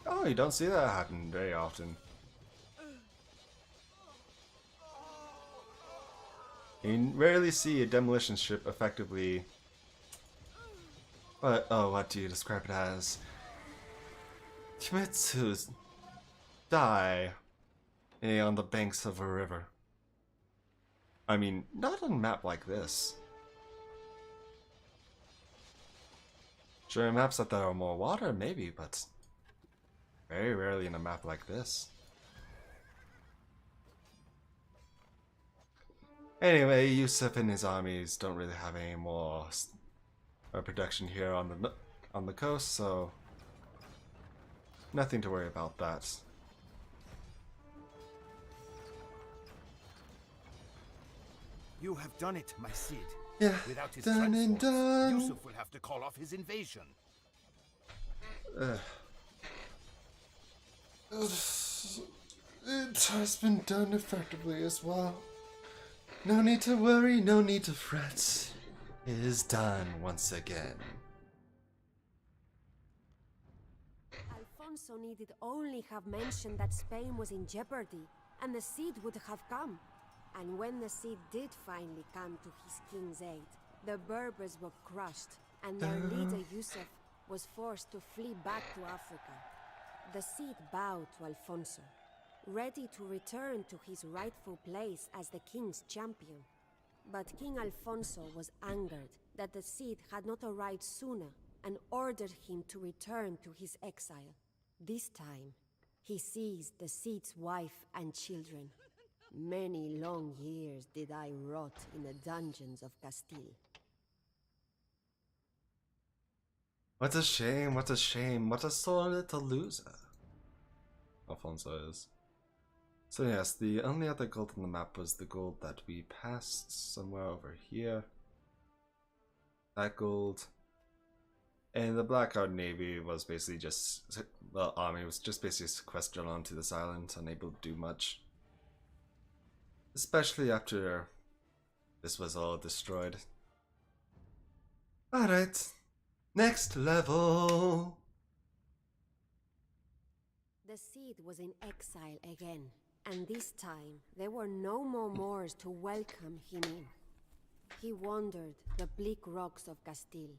Oh, you don't see that happen very often. You rarely see a demolition ship effectively. But, oh, what do you describe it as? Commit to die on the banks of a river. I mean, not on a map like this. Sure, in maps that there are more water, maybe, but very rarely in a map like this. Anyway, Yusuf and his armies don't really have any more production here on the coast, so nothing to worry about that. You have done it, my Cid. Yeah, Without his done and done. Yusuf will have to call off his invasion. It has been done effectively as well. No need to worry, no need to fret. It is done once again. Alfonso needed only have mentioned that Spain was in jeopardy, and the Cid would have come. And when the Cid did finally come to his king's aid, the Berbers were crushed, and their leader Yusuf was forced to flee back to Africa. The Cid bowed to Alfonso, ready to return to his rightful place as the king's champion. But King Alfonso was angered that the Cid had not arrived sooner and ordered him to return to his exile. This time, he seized the Cid's wife and children. Many long years did I rot in the dungeons of Castile. What a shame, what a shame, what a sore little loser. Alfonso is. So yes, the only other gold on the map was the gold that we passed somewhere over here. That gold. And the Blackguard Navy was basically just, the army was just basically sequestered onto this island, unable to do much. Especially after this was all destroyed. Alright, next level! The Cid was in exile again, and this time there were no more Moors to welcome him in. He wandered the bleak rocks of Castile,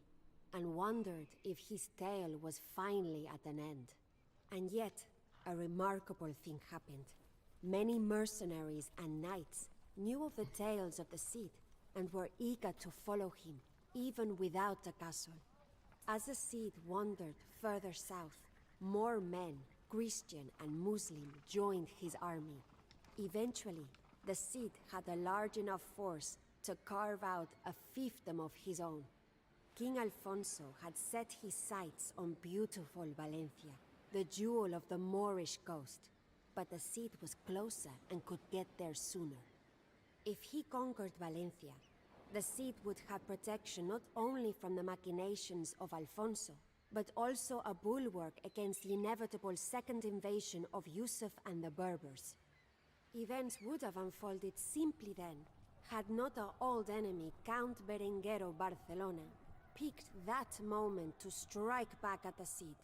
and wondered if his tale was finally at an end. And yet, a remarkable thing happened. Many mercenaries and knights knew of the tales of the Cid, and were eager to follow him, even without a castle. As the Cid wandered further south, more men, Christian and Muslim, joined his army. Eventually, the Cid had a large enough force to carve out a fiefdom of his own. King Alfonso had set his sights on beautiful Valencia, the jewel of the Moorish coast, but the Cid was closer and could get there sooner. If he conquered Valencia, the Cid would have protection not only from the machinations of Alfonso, but also a bulwark against the inevitable second invasion of Yusuf and the Berbers. Events would have unfolded simply then, had not our old enemy, Count Berengero Barcelona, picked that moment to strike back at the Cid.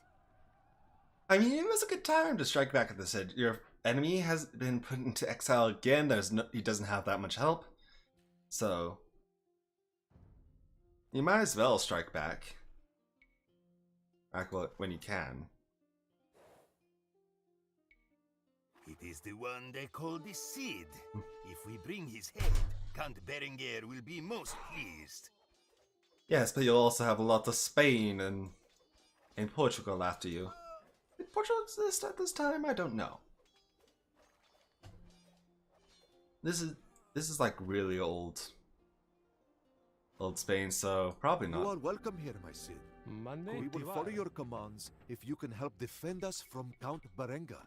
I mean, it was a good time to strike back at the Cid. Your enemy has been put into exile again. He doesn't have that much help. So, you might as well strike back. When you can. It is the one they call the Cid. If we bring his head, Count Berenguer will be most pleased. Yes, but you'll also have a lot of Spain and Portugal after you. Did Portugal exist at this time? I don't know. This is like really old Spain, so probably not. You are welcome here, my Cid. We will follow your commands if you can help defend us from Count Berengar.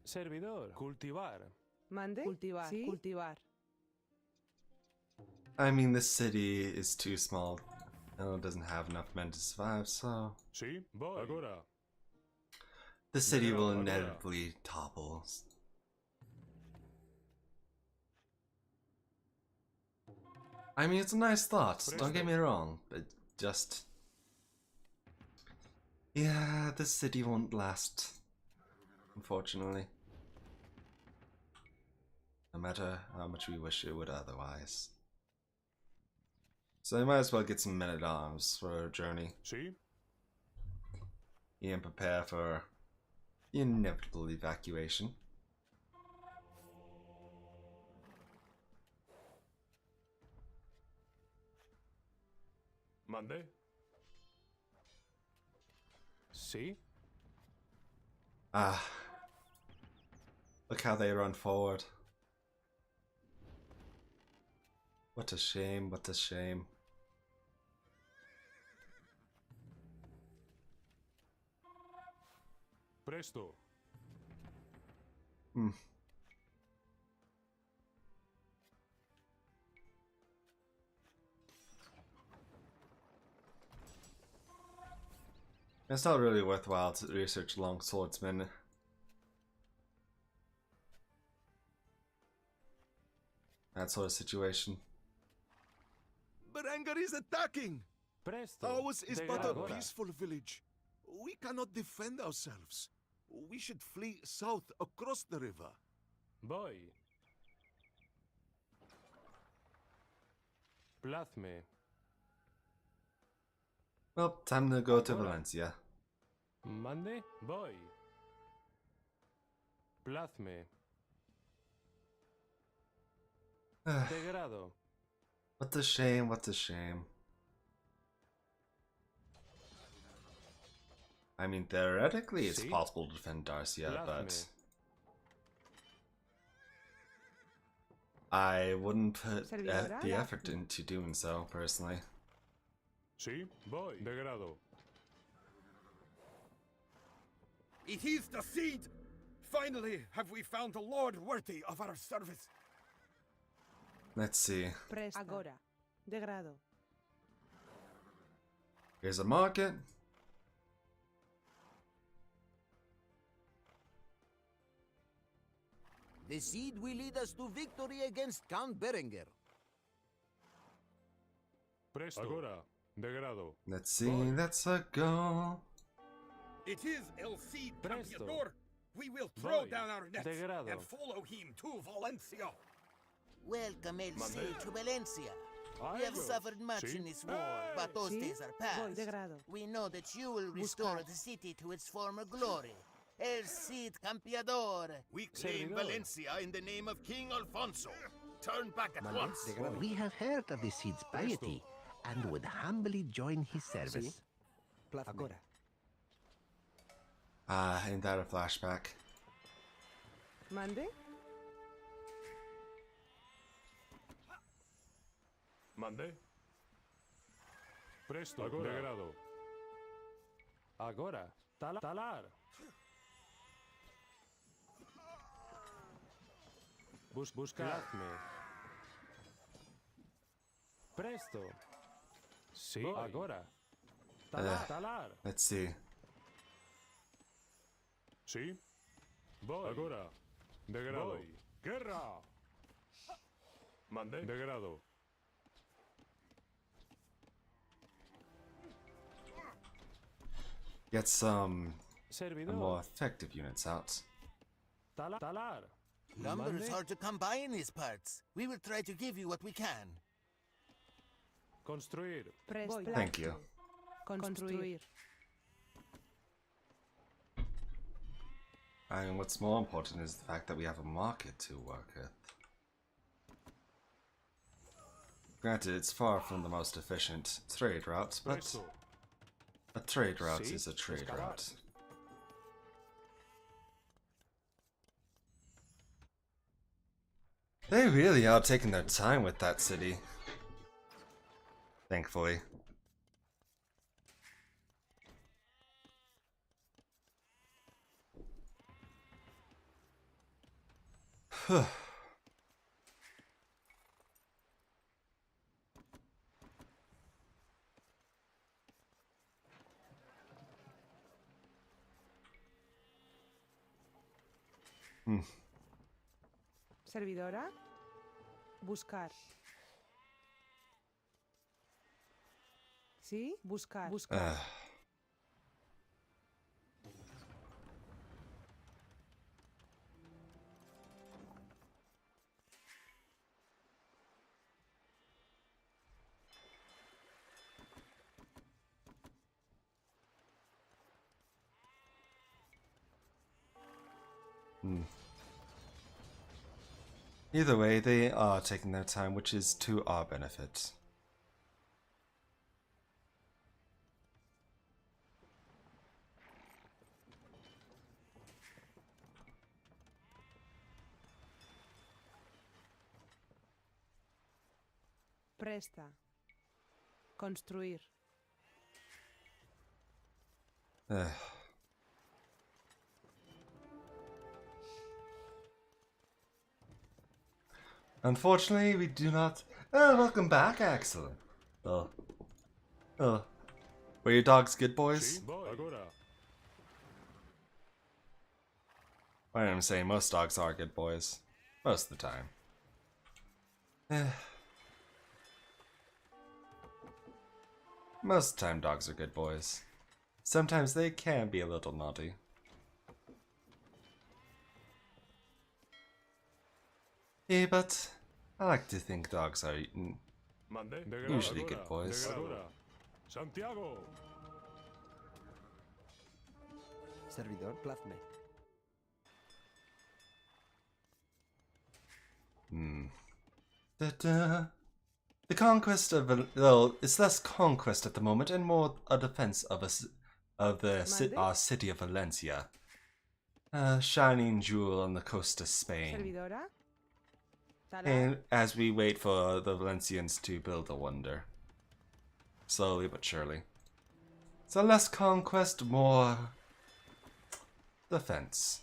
Servidor. Cultivar. Mande? Cultivar. ¿Sí? Cultivar. I mean, this city is too small. And it doesn't have enough men to survive, so... Sí, voy. Agora. The city will inevitably topple. I mean, it's a nice thought, don't get me wrong, but just... Yeah, this city won't last, unfortunately. No matter how much we wish it would otherwise. So I might as well get some men-at-arms for our journey. Sí. And prepare for the inevitable evacuation. Mande. Sí. Ah. Look how they run forward. What a shame, what a shame. Presto. It's not really worthwhile to research long swordsmen. That sort of situation. Berengar is attacking! Presto. Ours is but a peaceful village. We cannot defend ourselves. We should flee south across the river. Voy. Plazme. Well, time to go to Valencia. Mande. Voy. Plazme. Degrado. What a shame, what a shame. I mean, theoretically, it's possible to defend Darcia, but I wouldn't put the effort into doing so, personally. Sí, voy. Degrado. It is the Cid! Finally have we found a lord worthy of our service. Let's see. Presta. Agora. Degrado. Here's a market. The seed will lead us to victory against Count Berenguer. Presto. Agora. Degrado. Let's see. Let's go. It is El Cid Presto. Campeador. We will throw Voy. down our nets Degrado. and follow him to Valencia. Welcome, El Mande. Cid, to Valencia. I We have will. suffered much Sí. in this war, but those Sí. days are Voy, past. degrado. We know that you will restore Buscar. the city to its former glory. El Cid Campeador. We claim Servidor. Valencia in the name of King Alfonso. Turn back at once. We have heard of the Cid's piety and would humbly join his service. Agora. Ain't that a flashback? ¿Mande? Mande. Presto. Agora. Degrado. Agora. Talar. Buscadme. Presto. Sí. Agora. Talar. Let's see. Sí. Voy. Agora. Degrado. Voy. Guerra. Mande. Degrado. Get some Servidor. more effective units out. Talar. Lumber is Mande. hard to come by in these parts. We will try to give you what we can. Construir. Voy. Thank you. Construir. And what's more important is the fact that we have a market to work with. Granted, it's far from the most efficient trade route, but Presto. a trade route Sí, is a trade escalar. route. They really are taking their time with that city. Thankfully. Servidora. Buscar. ¿Sí? Buscar. Buscar. Either way, they are taking their time, which is to our benefit. Presta. Construir. Unfortunately, we do not. Welcome back, Axel. Were your dogs good boys? Sí. Voy. Agora. I'm saying most dogs are good boys. Most of the time. Most of the time, dogs are good boys. Sometimes they can be a little naughty. Yeah, but I like to think dogs are Mande. usually Agora. good boys. Agora. Santiago. Servidor, plazme. The conquest of well, it's less conquest at the moment and more a defense of our city of Valencia, a shining jewel on the coast of Spain. Servidora. And as we wait for the Valencians to build a wonder, slowly but surely. So less conquest, more defense.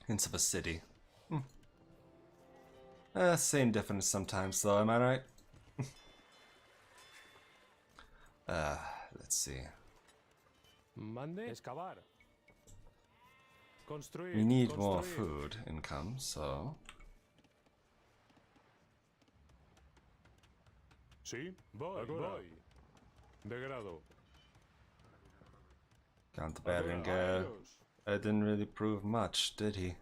Hints of a city. Same difference sometimes, though, am I right? Let's see. Mande. Excavar. Construir. We need more food income, so. Sí, voy. Degrado. Counterbatting it didn't really prove much, did he?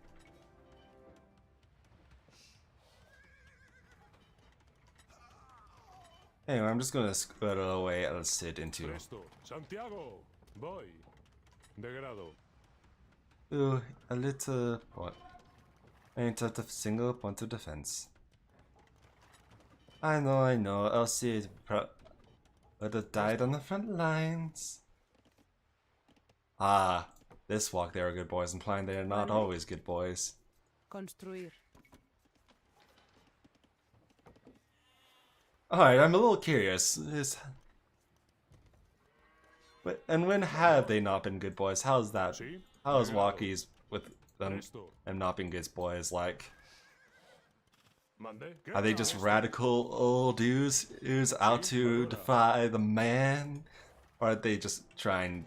Anyway, I'm just gonna squirrel away El Cid into Presto. Santiago. Voy. Degrado. Ooh, a little point. Ain't a single point of defense. I know. El Cid would have died on the front lines. Ah, this walk they are good boys, implying they are not always good boys. Construir. Alright, I'm a little curious. And when have they not been good boys? How's that? How's walkies with them not being good boys like? Are they just radical old dudes who's out to defy the man? Or are they just trying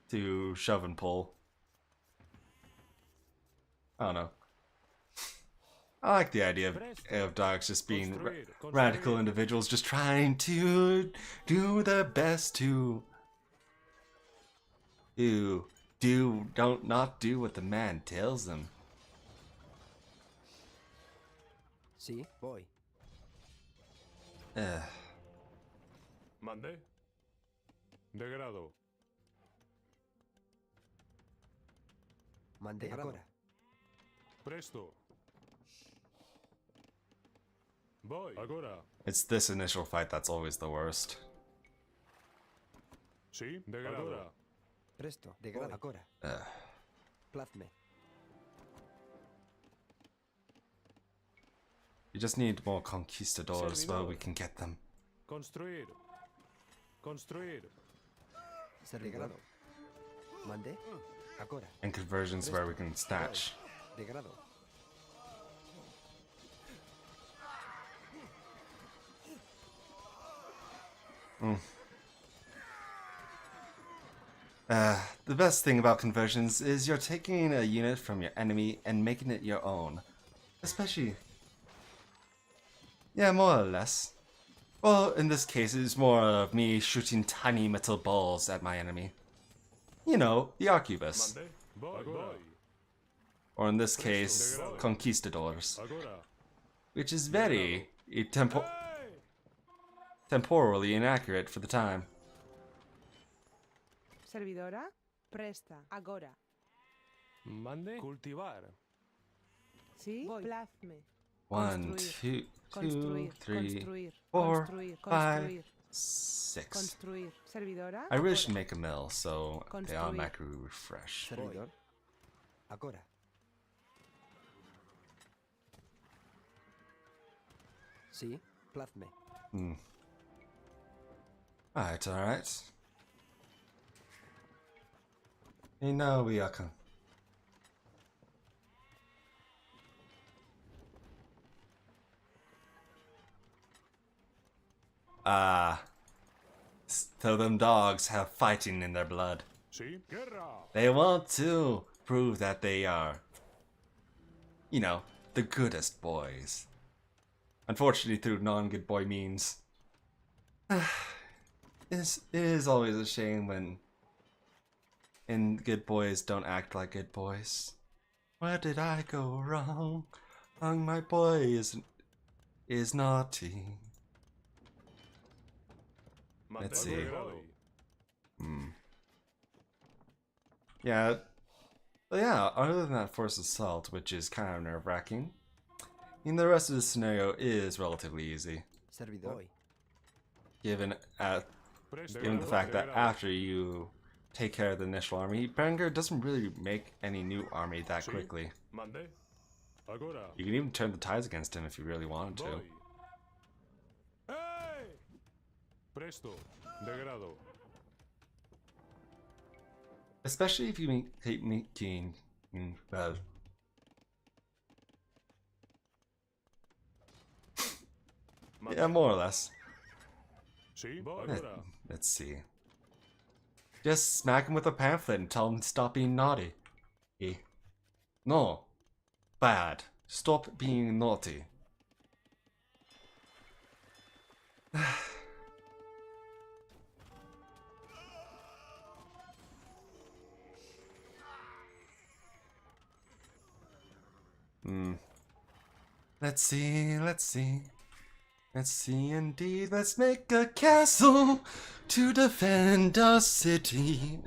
to shove and pull? I don't know. I like the idea of dogs just being radical individuals just trying to do their best to not do what the man tells them. Sí, voy. Mande. Degrado. Mande agora. Presto. Voy. Agora. It's this initial fight that's always the worst. Sí, degrado. Presto, degrado. Agora. Plazme. You just need more conquistadors where we can get them. Construir. Construir. Degrado. Mande. Agora. And conversions where we can snatch. Degrado. The best thing about conversions is you're taking a unit from your enemy and making it your own. Especially... yeah, more or less. Well, in this case, it's more of me shooting tiny metal balls at my enemy. You know, the Arquebus. Or in this case, Conquistadors. Which is very temporally inaccurate for the time. Servidora, presta, agora. Mande. Cultivar. Sí, plazme. 1, 2, 3, 4, 5, 6. Construir. Servidora. I really should make a mill so they automatically refresh. Servidor. Agora. Sí, plazme. Alright. You know we are so them dogs have fighting in their blood. They want to prove that they are, you know, the goodest boys. Unfortunately, through non-good boy means. It is always a shame when good boys don't act like good boys. Where did I go wrong? My boy is naughty. Let's see. Yeah. But yeah, other than that forced assault, which is kind of nerve-wracking, I mean, the rest of the scenario is relatively easy. Servidor. Given the fact that after you take care of the initial army, Berengar doesn't really make any new army that quickly. You can even turn the tides against him if you really wanted to. Presto, degrado. Especially if you keep making, well... yeah, more or less. Sí, agora. Let's see. Just smack him with a pamphlet and tell him to stop being naughty. No. Bad. Stop being naughty. Let's see, let's see. Let's see indeed. Let's make a castle to defend our city.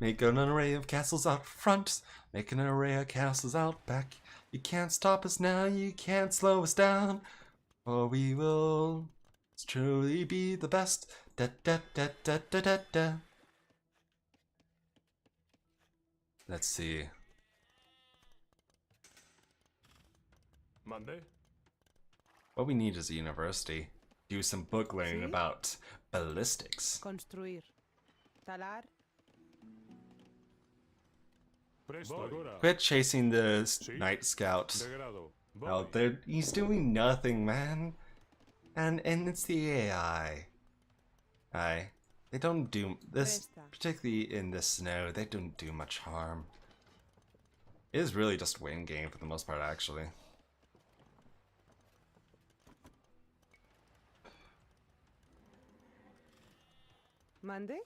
Make an array of castles out front. Make an array of castles out back. You can't stop us now, you can't slow us down. For we will truly be the best. Da da da da da da da. Let's see. Monday. What we need is a university. Do some book learning about ballistics. Construir. Talar. Quit chasing the Night Scout. Oh, he's doing nothing, man. And it's the AI. They don't do this, particularly in the snow. They don't do much harm. It is really just a win game for the most part, actually. Monday?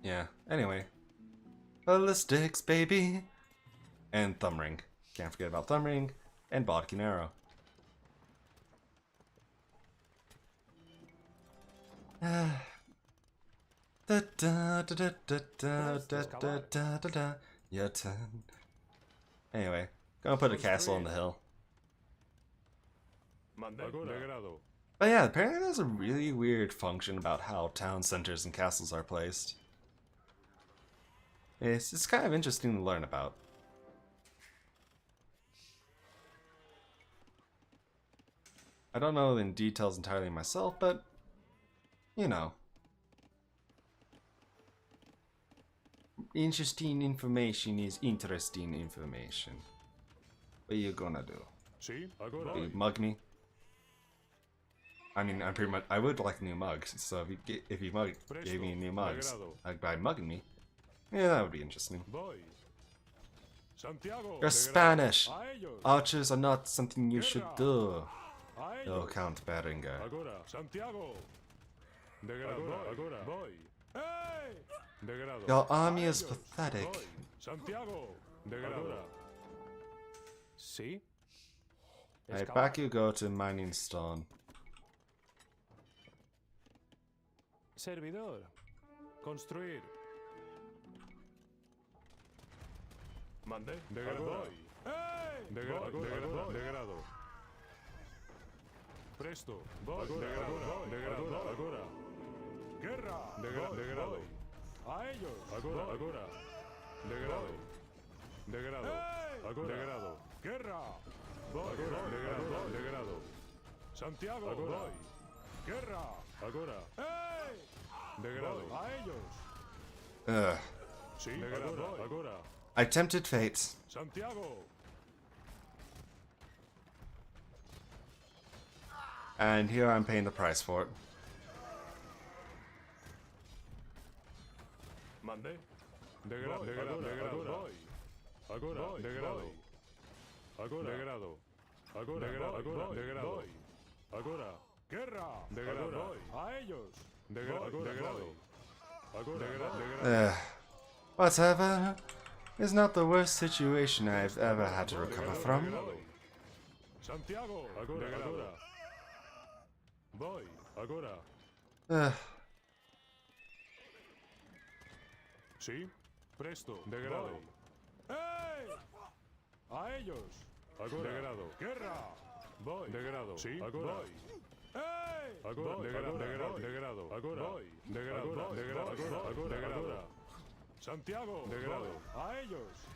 Yeah, anyway. Ballistics, baby! And thumb ring. Can't forget about thumb ring and bodkin arrow. Da da da da da da da da da da da. Your turn. Anyway, gonna put a castle on the hill. But yeah, apparently there's a really weird function about how town centers and castles are placed. It's kind of interesting to learn about. I don't know the details entirely myself, but you know. Interesting information is interesting information. What are you gonna do? You mug me? I mean, I'm pretty much. I would like new mugs. So if you gave me new mugs, like by mugging me, yeah, that would be interesting. You're Spanish. Archers are not something you should do. Oh, Count Berengar. Your army is pathetic. Alright, back you go to Mining Stone. Servidor. Construir. Mande. Degrado. Presto. Agora. Guerra. Degrado. A ellos. Agora. Degrado. Degrado. Guerra. Degrado. Santiago. Guerra. Agora. Degrado. A ellos. Sí. Agora. I tempted fate. Santiago. And here I'm paying the price for it. Mande. Degrado. Agora. Degrado. Agora. Guerra. Degrado. A ellos. Degrado. Whatever. It's not the worst situation I've ever had to recover from. Santiago. Agora. Voy. Agora. Sí. Presto. Degrado. ¡Ey! A ellos. Agora. Degrado. Guerra. Voy. Degrado. Sí. Agora. Voy. ¡Ey! Agora. Degrado. Agora. Voy. Degrado. Santiago. Degrado. A ellos.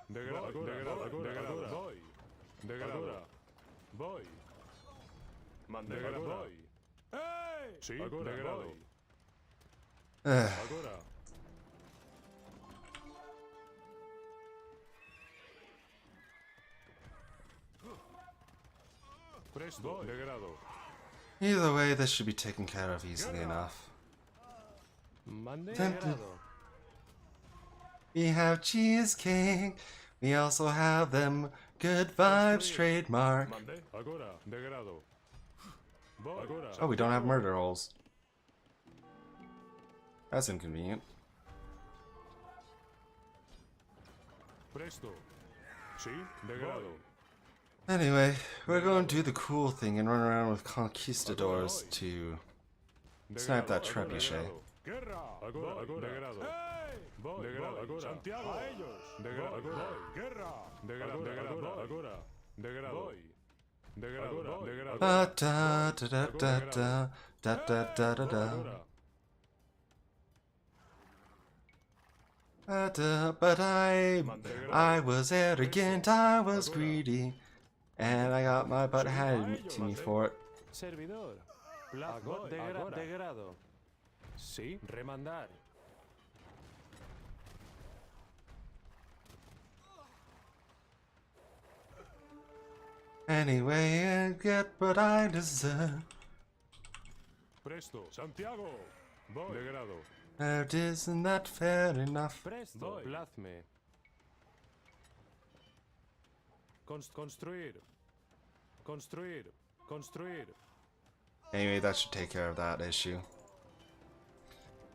Degrado. Voy. Degrado. Voy. Degrado. Voy. ¡Ey! Sí. Degrado. Agora. Presto. Degrado. Either way, this should be taken care of easily enough. We have cheesecake. We also have them good vibes trademark. Oh, we don't have murder holes. That's inconvenient. Anyway, we're going to do the cool thing and run around with conquistadors to snipe that trebuchet. Ba da da da da da da da da da da. But I was arrogant, I was greedy, and I got my butt handed to me for it. Servidor. Degrado. Sí, remandar. Anyway, I get what I deserve. Presto. Santiago. Voy. Degrado. Isn't that fair enough? Presto. Plazme. Construir. Anyway, that should take care of that issue.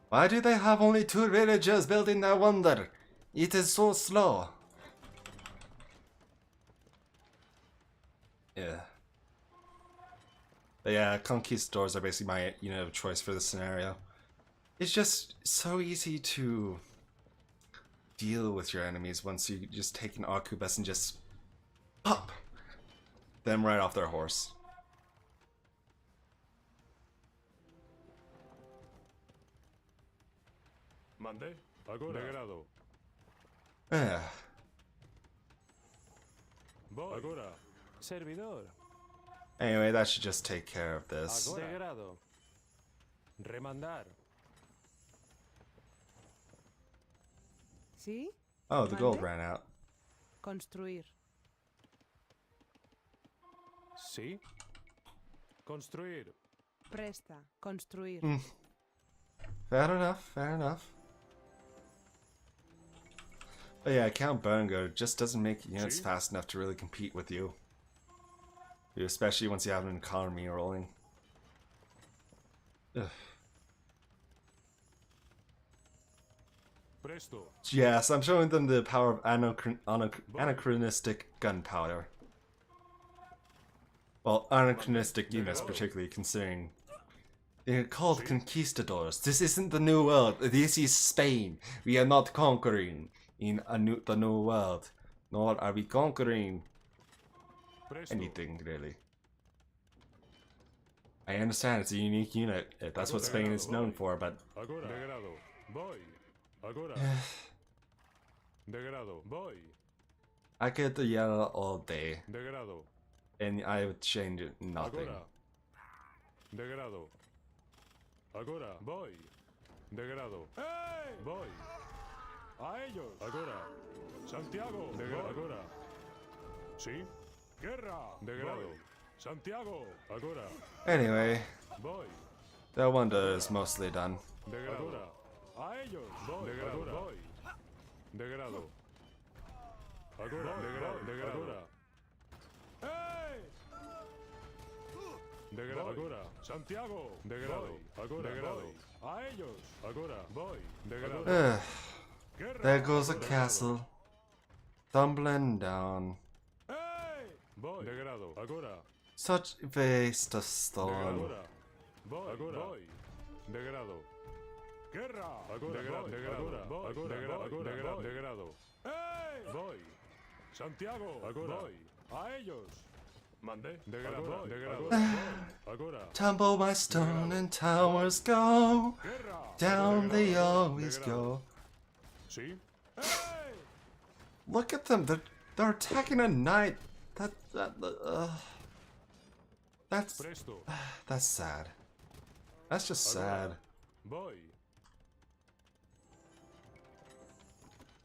Why do they have only 2 villagers building their wonder? It is so slow. Yeah. But yeah, conquistadors are basically my unit of choice for this scenario. It's just so easy to deal with your enemies once you just take an arquebus and just pop them right off their horse. Mande. Degrado. Yeah. Agora. Servidor. Anyway, that should just take care of this. Degrado. Remandar. ¿Sí? Oh, the gold ran out. Construir. Sí. Construir. Presta. Construir. Fair enough, fair enough. But yeah, Count Berengar just doesn't make units fast enough to really compete with you. Especially once you have an economy rolling. Ugh. Presto. Yes, I'm showing them the power of anachronistic gunpowder. Well, anachronistic units, particularly considering they're called conquistadors. This isn't the New World. This is Spain. We are not conquering in the New World, nor are we conquering anything really. I understand it's a unique unit. That's what Spain is known for, but I get the yellow all day, and I would change it nothing. Degrado. Agora. Voy. Degrado. ¡Hey! Voy. A ellos. Agora. Santiago. Degrado. Agora. Sí. Guerra. Degrado. Santiago. Agora. Anyway, Voy. that wonder is mostly done. Degrado. A ellos. Voy. Degrado. Voy. Degrado. Agora. Degrado. ¡Hey! Degrado. Agora. Santiago. Degrado. Agora. Degrado. A ellos. Agora. Voy. Degrado. There goes a castle, tumbling down. Hey! Voy. Degrado. Agora. Such waste of stone. Voy. Agora. Voy. Degrado. Guerra. Agora. Degrado. Agora. Degrado. Hey! Voy. Santiago. Agora. Voy. A ellos. Mande. Degrado. Agora. Tumble my stone and towers go. Down they always go. Sí. Look at them. They're attacking a knight. That's sad. That's just sad. Voy.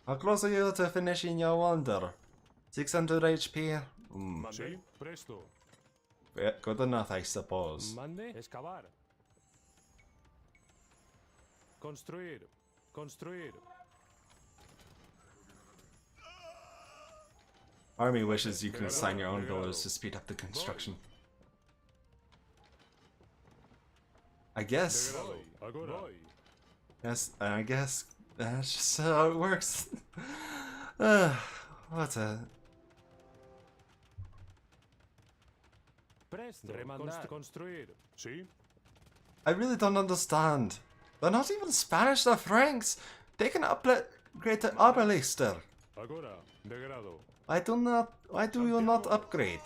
How close are you to finishing your wonder? 600 HP? Sí. Presto. good enough, I suppose. Mande. Excavar. Construir. Construir. Army wishes you can assign your own builders to speed up the construction. I guess. Yes, I guess that's just how it works. What a... Construir. Sí. I really don't understand. They're not even Spanish, they're Franks. They can upgrade the Oberlichter. Agora. Degrado. Why do you not upgrade?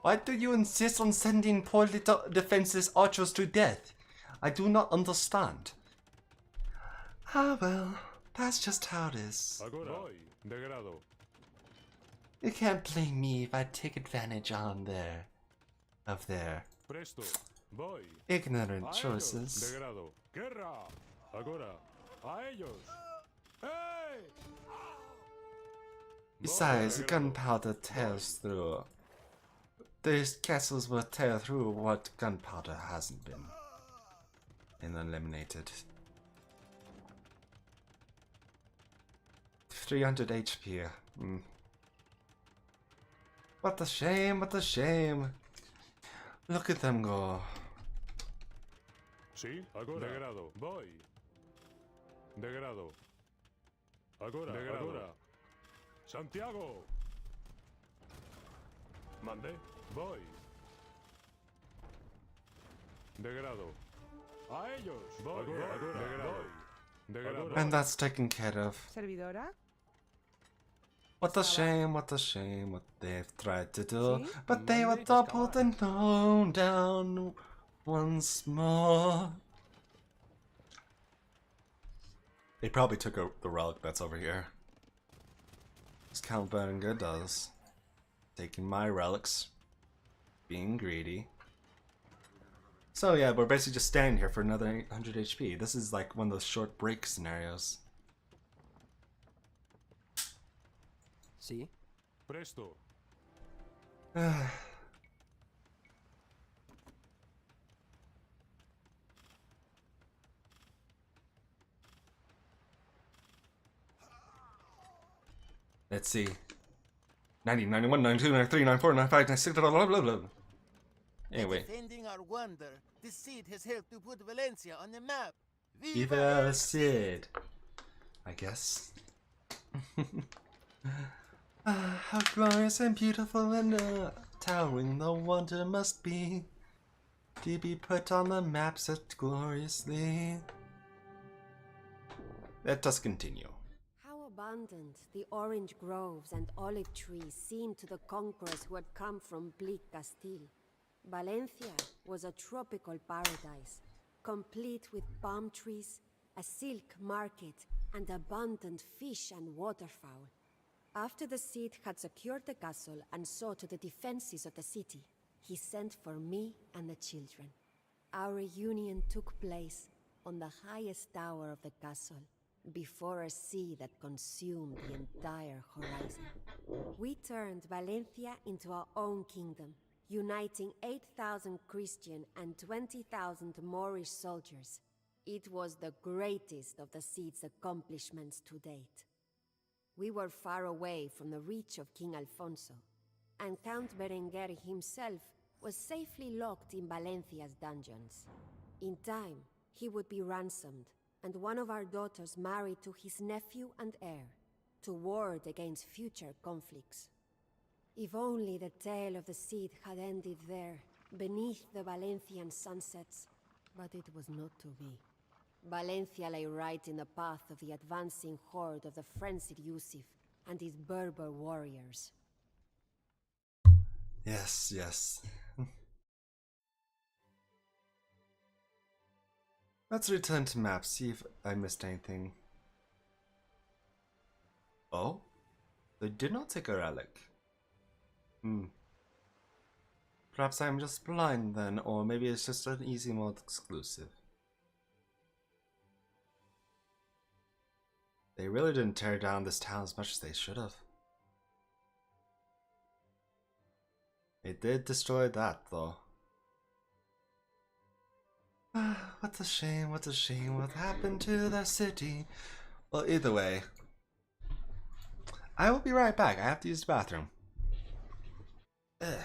Why do you insist on sending poor little defenseless archers to death? I do not understand. Ah well, that's just how it is. You can't blame me if I take advantage of their ignorant choices. Besides, gunpowder tears through. These castles will tear through what gunpowder hasn't been eliminated. 300 HP. What a shame, what a shame. Look at them go. Sí, agora. Degrado. Voy. Degrado. Agora. Degrado. Agora. Santiago. Mande. Voy. Degrado. A ellos. Voy. Agora. Agora. Degrado. Degrado. And that's taken care of. Servidora. What a shame, what they've tried to do. But they were toppled and thrown down once more. They probably took the relic that's over here. As Count Berengar does. Taking my relics. Being greedy. So yeah, we're basically just standing here for another 800 HP. This is like one of those short break scenarios. See? Presto. Let's see. 90, 91, 92, 93, 94, 95, 96, blah, blah, blah, blah. Anyway. Defending our wonder, the Cid has helped to put Valencia on the map. Viva el Cid! I guess. How glorious and beautiful and towering the wonder must be to be put on the map such gloriously. Let us continue. How abundant the orange groves and olive trees seemed to the conquerors who had come from bleak Castile. Valencia was a tropical paradise, complete with palm trees, a silk market, and abundant fish and waterfowl. After the Cid had secured the castle and saw to the defenses of the city, he sent for me and the children. Our reunion took place on the highest tower of the castle, before a sea that consumed the entire horizon. We turned Valencia into our own kingdom, uniting 8,000 Christian and 20,000 Moorish soldiers. It was the greatest of the Cid's accomplishments to date. We were far away from the reach of King Alfonso, and Count Berengar himself was safely locked in Valencia's dungeons. In time, he would be ransomed, and one of our daughters married to his nephew and heir, to ward against future conflicts. If only the tale of the Cid had ended there, beneath the Valencian sunsets, but it was not to be. Valencia lay right in the path of the advancing horde of the frenzied Yusuf and his Berber warriors. Yes, yes. Let's return to map, see if I missed anything. Oh? They did not take a relic. Perhaps I'm just blind then, or maybe it's just an easy mode exclusive. They really didn't tear down this town as much as they should have. It did destroy that, though. What a shame, what a shame, what happened to the city? Well, either way, I will be right back. I have to use the bathroom. Ugh.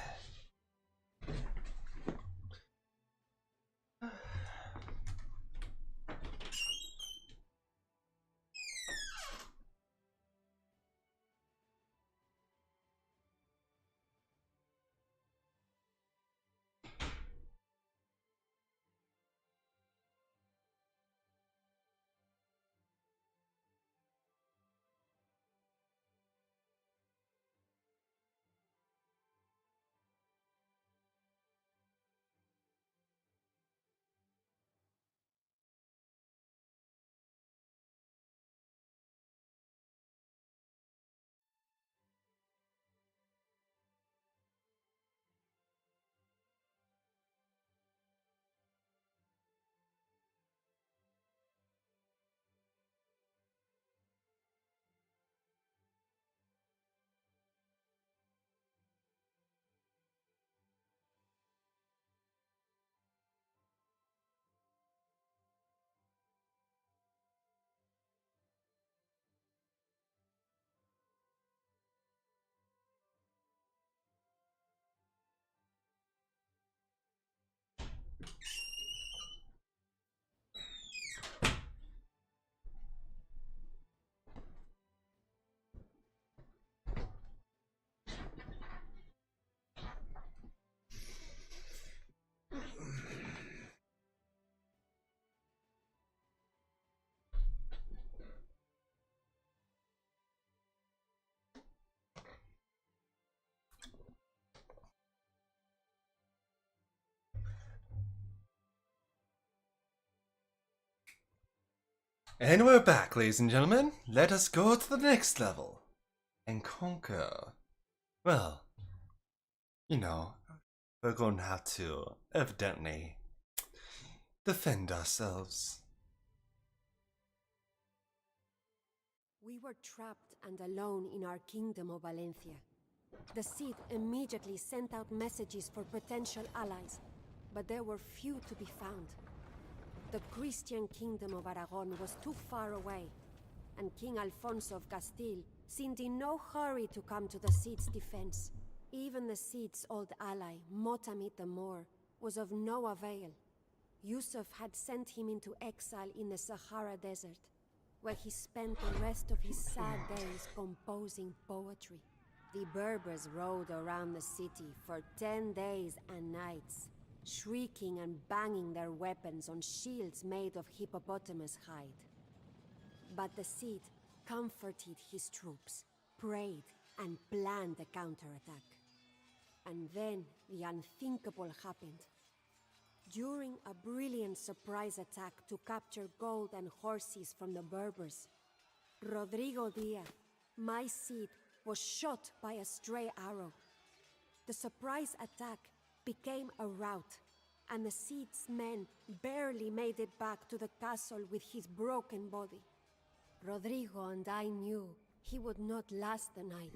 And we're back, ladies and gentlemen. Let us go to the next level and conquer. Well, you know, we're going to have to evidently defend ourselves. We were trapped and alone in our kingdom of Valencia. The Cid immediately sent out messages for potential allies, but there were few to be found. The Christian kingdom of Aragon was too far away, and King Alfonso of Castile seemed in no hurry to come to the Cid's defense. Even the Cid's old ally, Motamid the Moor, was of no avail. Yusuf had sent him into exile in the Sahara Desert, where he spent the rest of his sad days composing poetry. The Berbers rode around the city for 10 days and nights, shrieking and banging their weapons on shields made of hippopotamus hide. But the Cid comforted his troops, prayed, and planned a counterattack. And then the unthinkable happened. During a brilliant surprise attack to capture gold and horses from the Berbers, Rodrigo Diaz, my Cid, was shot by a stray arrow. The surprise attack became a rout, and the Cid's men barely made it back to the castle with his broken body. Rodrigo and I knew he would not last the night.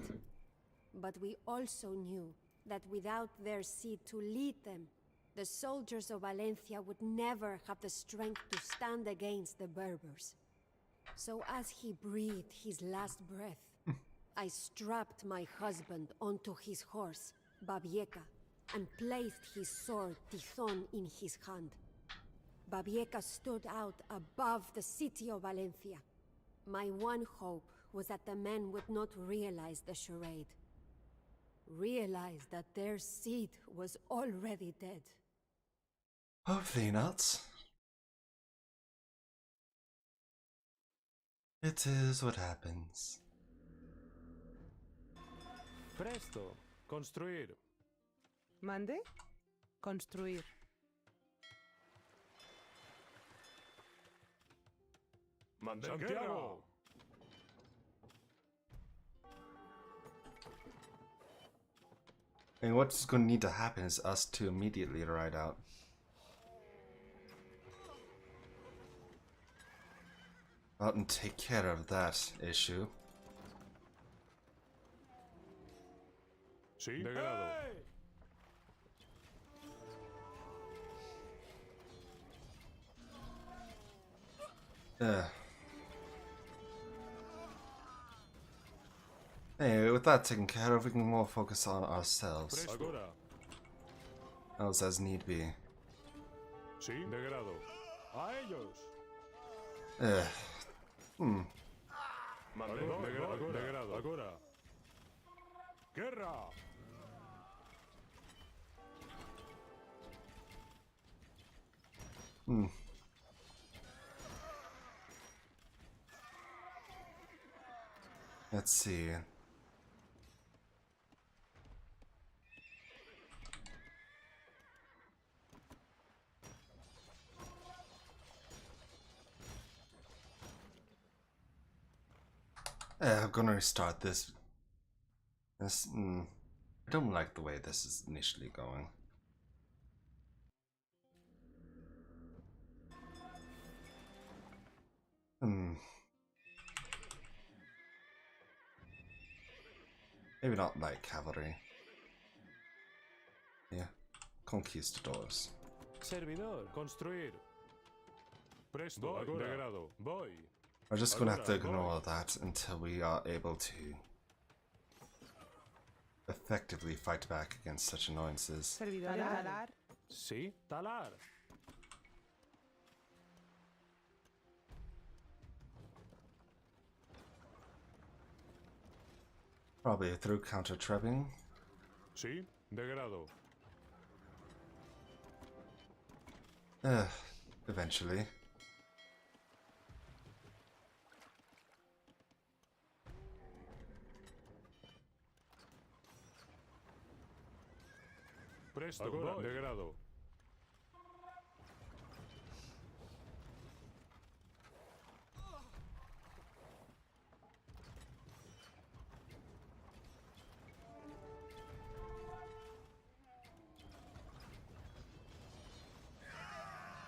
But we also knew that without their Cid to lead them, the soldiers of Valencia would never have the strength to stand against the Berbers. So as he breathed his last breath, I strapped my husband onto his horse, Babieca, and placed his sword Tizon in his hand. Babieca stood out above the city of Valencia. My one hope was that the men would not realize the charade. Realize that their Cid was already dead. Hopefully not. It is what happens. Presto. Construir. ¿Mande? Construir. Santiago. And what's going to need to happen is us to immediately ride out. Out and take care of that issue. Sí. De grado. Anyway, with that taken care of, we can more focus on ourselves. Else as need be. Sí, de grado. A ellos. De grado. Agora. Guerra. Let's see. I'm gonna restart this. I don't like the way this is initially going. Maybe not light cavalry. Yeah, conquistadors. Servidor, construir. Presto, de grado. Voy. We're just gonna have to ignore that until we are able to effectively fight back against such annoyances. Servidor talar. Sí, talar. Probably through counter-trebbing. Sí, de grado. Eventually. Presto, de grado.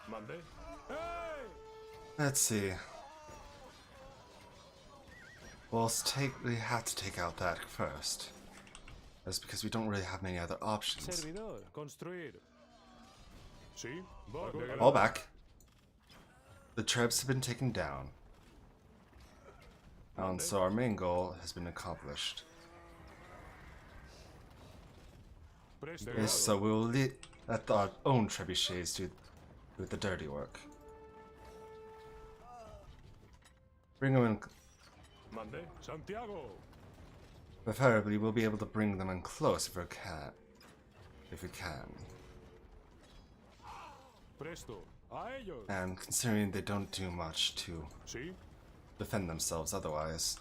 Mande. Hey! Let's see. We have to take out that first. That's because we don't really have many other options. Servidor, construir. Sí, voy. All back. The trebs have been taken down. And so our main goal has been accomplished. Yes, so we'll let our own trebuchets do the dirty work. Bring them in. Mande, Santiago. Preferably, we'll be able to bring them in close if we can. Presto, a ellos. And considering they don't do much to Sí. defend themselves otherwise.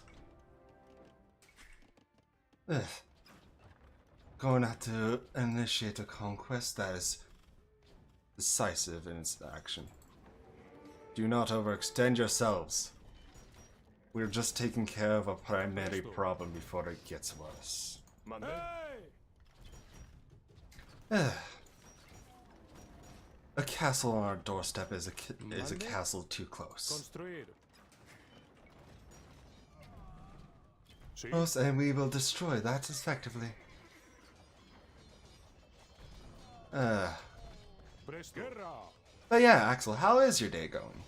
Going to have to initiate a conquest that is decisive in its action. Do not overextend yourselves. We're just taking care of a primary problem before it gets worse. A castle on our doorstep is a castle too close. Close, and we will destroy that effectively. But yeah, Axel, how is your day going?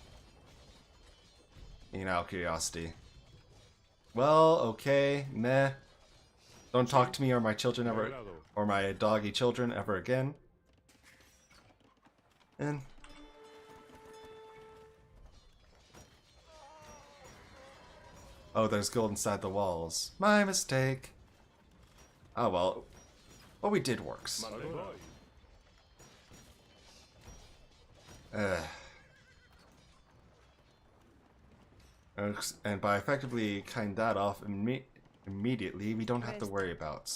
You know, curiosity. Well, okay, meh. Don't talk to me or my children ever, or my doggy children ever again. And oh, there's gold inside the walls. My mistake. Oh well. What we did works. And by effectively cutting that off immediately, we don't have to worry about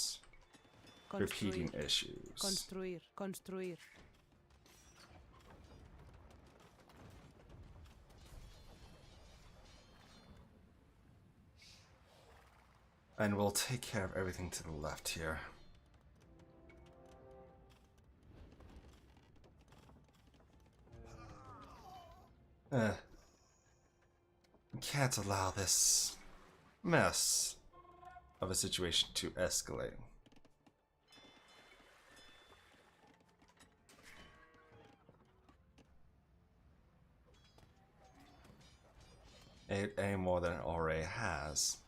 repeating issues. Construir. And we'll take care of everything to the left here. We can't allow this mess of a situation to escalate. any more than it already has.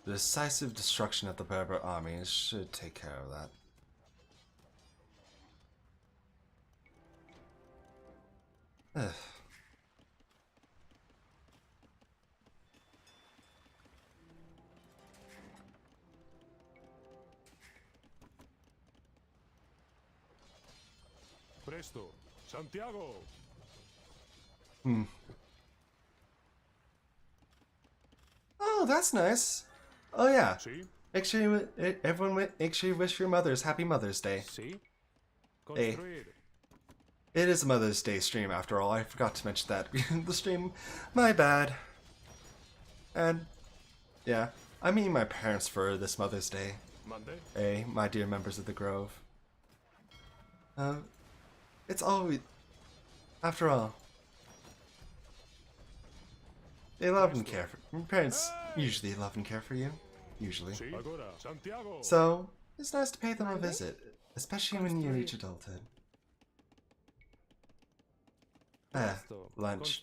The decisive destruction of the Berber armies should take care of that. Ugh. Presto, Santiago. Oh, that's nice. Oh yeah. Sí. Make sure make sure you wish your mothers Happy Mother's Day. Sí. Hey. It is a Mother's Day stream after all. I forgot to mention that in the stream. My bad. And yeah, I mean my parents for this Mother's Day. Monday. Hey, my dear members of the Grove. It's always, after all, they love and care for your parents. Usually love and care for you. Usually. So it's nice to pay them a visit, especially when you reach adulthood. Lunch.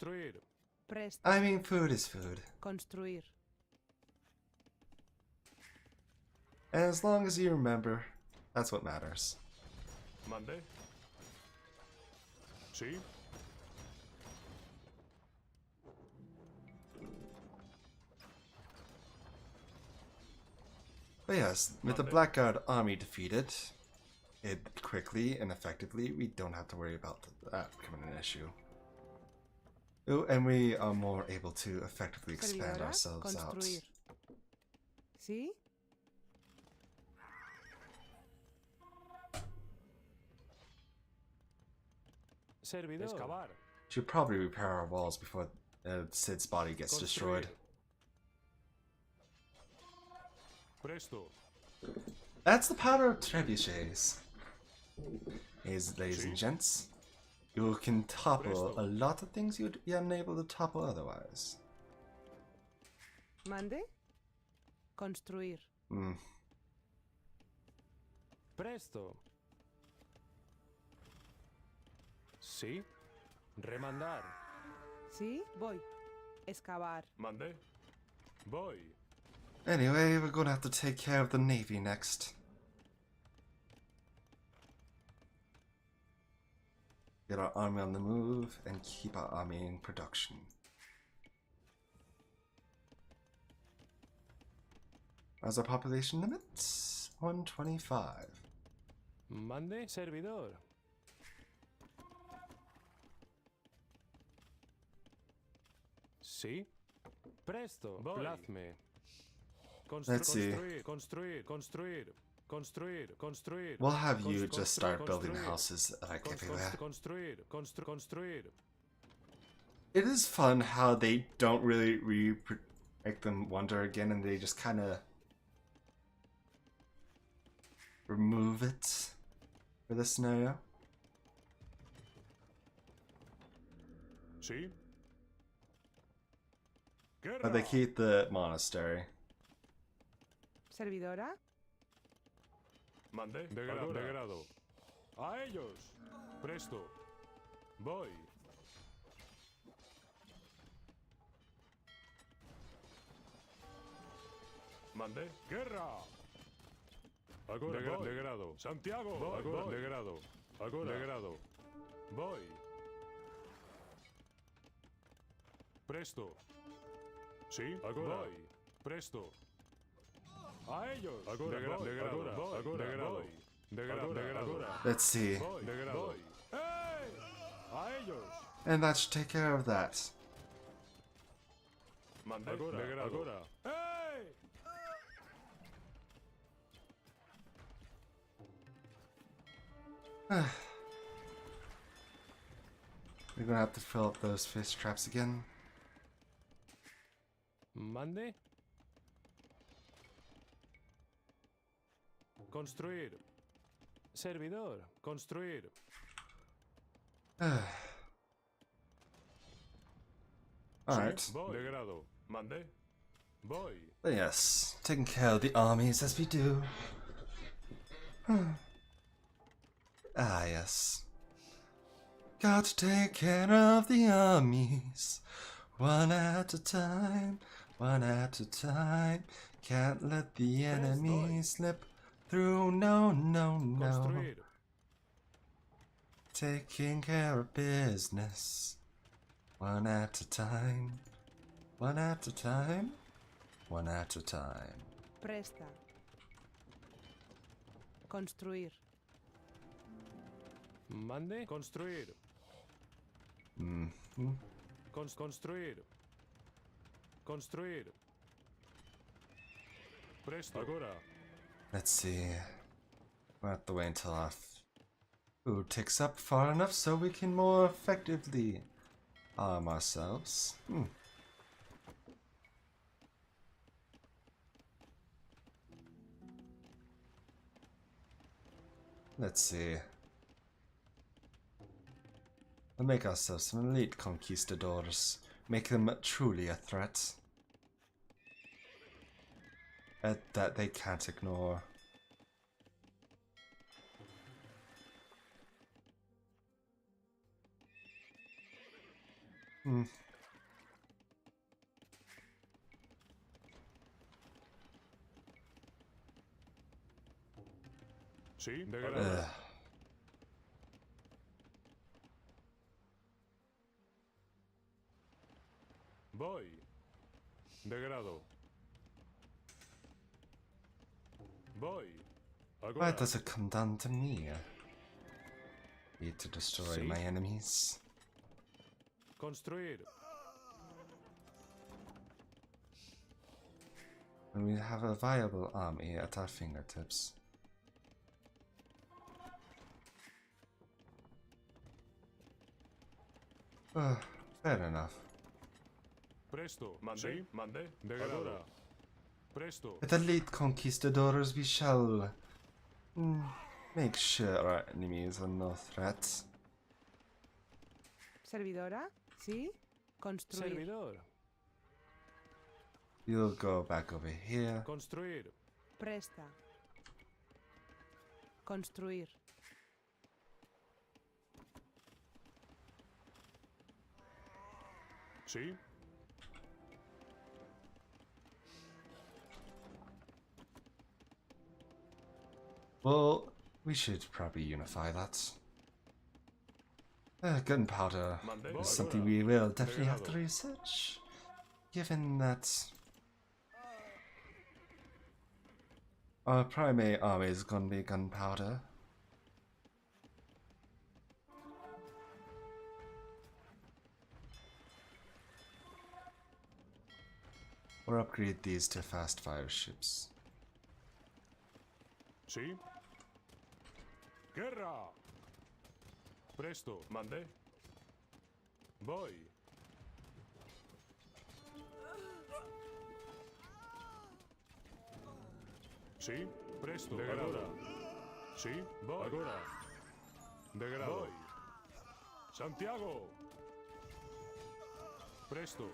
I mean, food is food. Construir. And as long as you remember, that's what matters. Monday. Sí. But yes, with the Blackguard army defeated, quickly and effectively, we don't have to worry about that becoming an issue. Ooh, and we are more able to effectively expand ourselves out. ¿Sí? Excavar. Should probably repair our walls before Cid's body gets destroyed. Presto. That's the power of trebuchets. Ladies and gents, you can topple a lot of things you'd be unable to topple otherwise. Mande? Construir. Presto. Sí. Remandar. Sí, voy. Excavar. Mande. Voy. Anyway, we're gonna have to take care of the Navy next. Get our army on the move and keep our army in production. How's our population limit? 125. Mande, servidor. Sí. Presto. Plazme. Let's see. We'll have you just start building houses like everywhere. It is fun how they don't really make them wonder again and they just kind of remove it for this scenario. Sí. But they keep the monastery. Servidora. Mande. De grado. A ellos. Presto. Voy. Mande. Guerra. Agora. De grado. Santiago. Agora. De grado. Agora. De grado. Voy. Presto. Sí. Agora. Voy. Presto. A ellos. Agora. De grado. Agora. De grado. De grado. Let's see. De grado. Hey! A ellos. And that should take care of that. Mande. De grado. Agora. Hey! We're gonna have to fill up those fish traps again. Mande. Construir. Servidor. Construir. Alright. De grado. Mande. Voy. But yes, taking care of the armies as we do. Ah, yes. Got to take care of the armies. One at a time, one at a time. Can't let the enemy slip through. No, no, no. Construir. Taking care of business. One at a time. One at a time. One at a time. Presta. Construir. Mande. Construir. Construir. Construir. Presto. Agora. Let's see. We'll have to wait until our food ticks up far enough so we can more effectively arm ourselves. Let's see. We'll make ourselves some elite conquistadors. Make them truly a threat. That they can't ignore. Sí, de grado. Voy. De grado. Voy. Agora. Why does it come down to me? Need to destroy my enemies. Construir. And we have a viable army at our fingertips. Fair enough. Presto. Mande. Mande. De grado. Presto. With elite conquistadors we shall make sure our enemies are no threats. Servidora. Sí. Construir. Servidor. You'll go back over here. Construir. Presta. Construir. Sí. Well, we should probably unify that. Gunpowder is something we will definitely have to research, given that our primary army is going to be gunpowder. Or upgrade these to fast fire ships. Sí. Guerra. Presto. Mande. Voy. Sí. Presto. De grado. Sí. Voy. Agora. De grado. Voy. Santiago. Presto.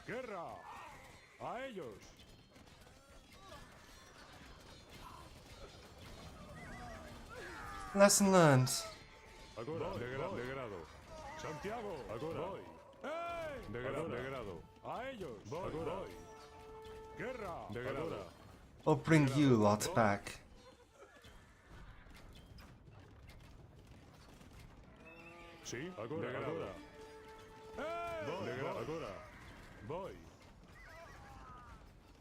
Guerra. A ellos. Lesson learned. Agora, de grado. Santiago, agora. Voy. ¡Ey! De grado. A ellos. Voy. Agora. Voy. Guerra. De grado. I'll bring you lot back. Sí, agora. De grado. Voy. De grado. Agora. Voy.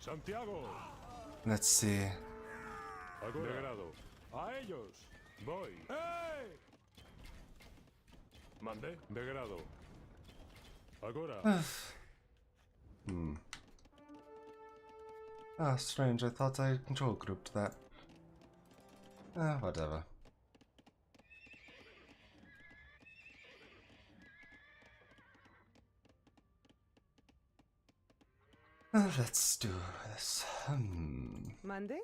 Santiago. Let's see. Agora. De grado. A ellos. Voy. ¡Ey! Mande. De grado. Agora. Ah, strange. I thought I control grouped that. Whatever. Let's do this. Mande.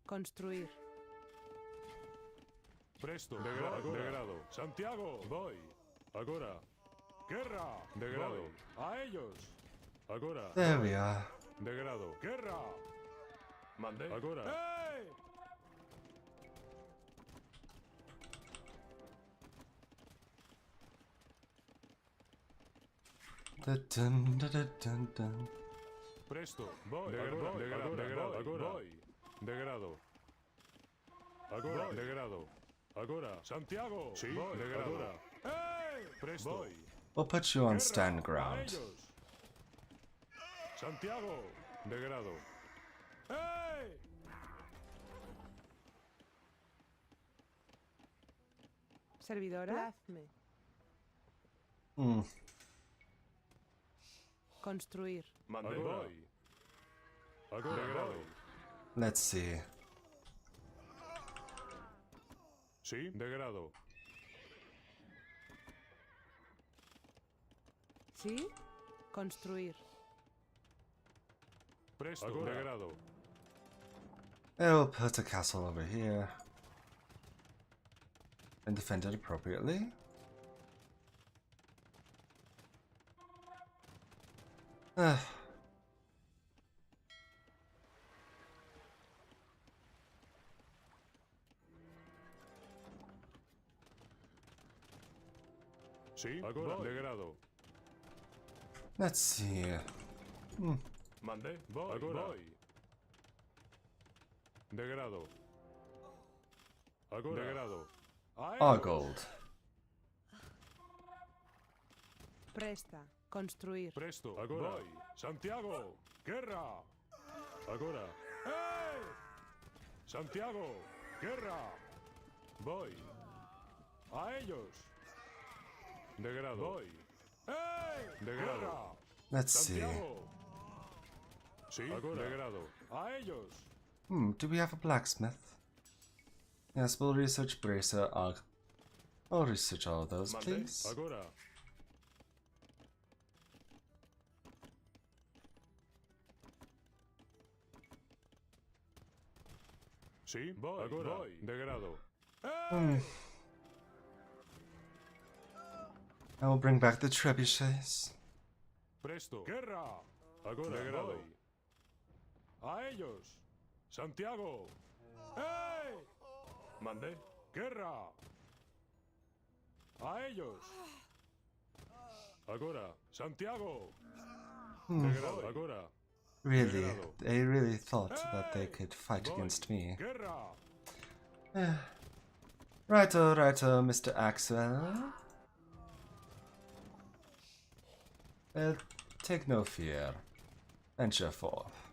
Construir. Presto. De grado. Santiago. Voy. Agora. Guerra. De grado. A ellos. Agora. There we are. De grado. Guerra. Mande. Agora. ¡Ey! Dun, dun, dun, dun, dun. Presto, voy. Agora. Degrado. Agora. Degrado. Agora. Santiago. Sí, degrado. Agora. Hey, presto. Voy. We'll put you on stand ground. Santiago. Degrado. Hey. Servidora. Plazme. Construir. Mande. Voy. Degrado. Let's see. Sí, degrado. ¿Sí? Construir. Presto. Degrado. I'll put a castle over here. And defend it appropriately. Sí, agora. Degrado. Let's see. Mande. Voy. Agora. Voy. Degrado. Agora. Degrado. Gold. Presta. Construir. Presto. Agora. Voy. Santiago. Guerra. Agora. ¡Hey! Santiago. Guerra. Voy. A ellos. Degrado. Voy. ¡Hey! Degrado. Let's see. Santiago. Sí, agora. Degrado. A ellos. Do we have a blacksmith? Yes, we'll research bracer. I'll research all of those, Mande. please. Agora. Sí, voy. Agora. Voy. Degrado. I will bring back the trebuchets. Presto. Guerra. Agora. Degrado. A ellos. Santiago. ¡Hey! Mande. Guerra. A ellos. Agora. Santiago. Degrado. Agora. Really? Degrado. They really thought that they could fight against me. Guerra. Righto, Mr. Axwell. Take no fear. Venture forth.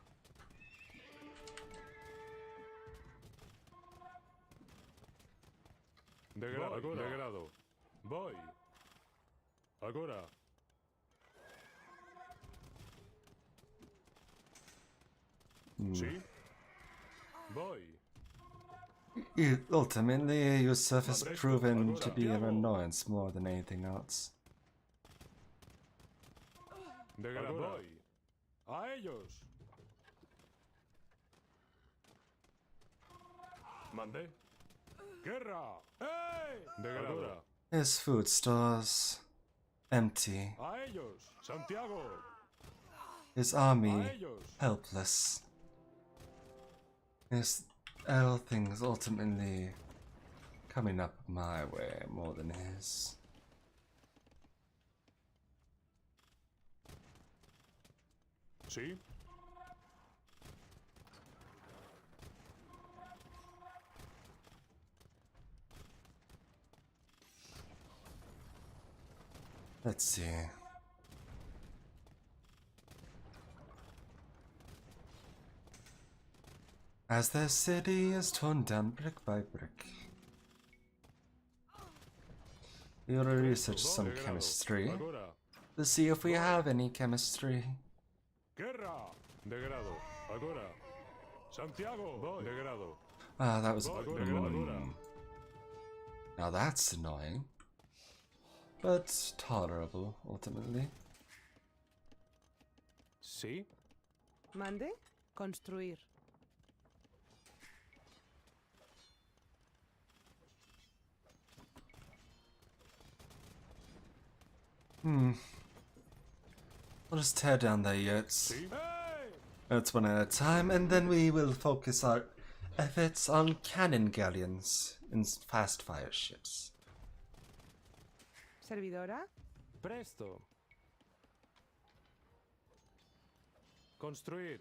Degrado. Agora. Degrado. Voy. Agora. Sí. Voy. Ultimately, Yusuf has proven to be an annoyance more than anything else. Degrado. Voy. A ellos. Mande. Guerra. ¡Hey! Degrado. His food stores empty. A ellos. Santiago. His army A ellos. helpless. His all things ultimately coming up my way more than his. Sí. Let's see. As their city is torn down brick by brick. We ought to research some chemistry to see if we have any chemistry. Guerra. Degrado. Agora. Santiago. Voy. Degrado. Ah, that was. Agora. Now that's annoying. But tolerable, ultimately. Sí. Mande. Construir. We'll just tear down their yurts. That's one at a time, and then we will focus our efforts on cannon galleons and fast fire ships. Servidora. Presto. Construir.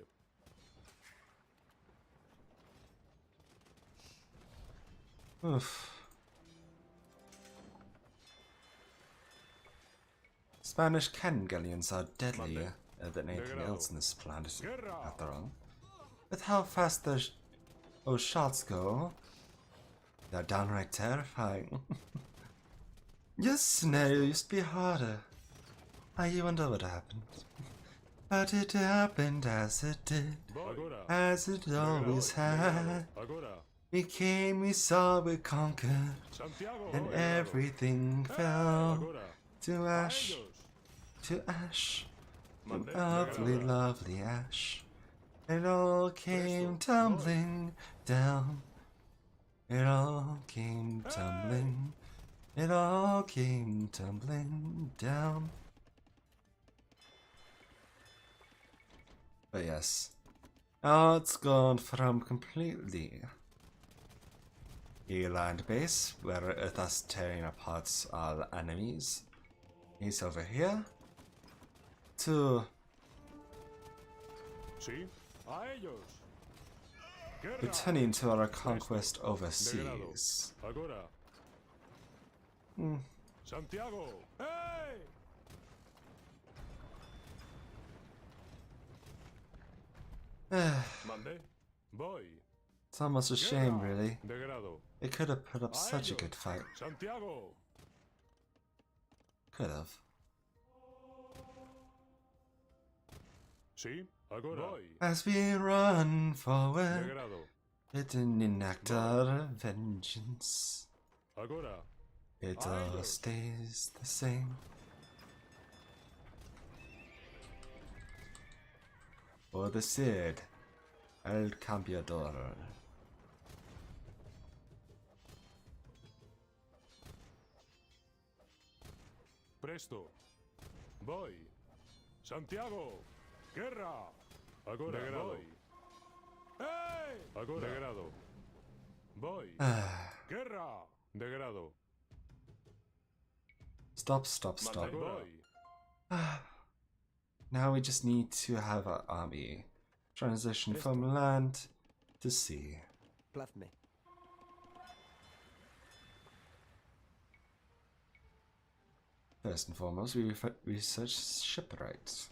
Oof. Spanish cannon galleons are deadlier than anything else on this planet, after all. With how fast those shots go, they're downright terrifying. Your scenario used to be harder. I wonder what happened. But it happened as it did, as it always had. We came, we saw, we conquered, and everything fell to ash, to ash, to lovely, lovely ash. It all came tumbling down. It all came tumbling. It all came tumbling down. But yes, now it's gone from completely a land base where it is tearing apart all enemies. He's over here to returning to our conquest overseas. Santiago, hey! It's almost a shame, really. They could have put up such a good fight. Could have. As we run forward, it didn't enact our vengeance. It all stays the same. For the Cid, El Campeador. Presto. Voy. Santiago. Guerra. Agora. Voy. ¡Hey! Agora. Degrado. Voy. Guerra. Degrado. Stop. Now we just need to have our army transition from land to sea. First and foremost, we research shipwrights.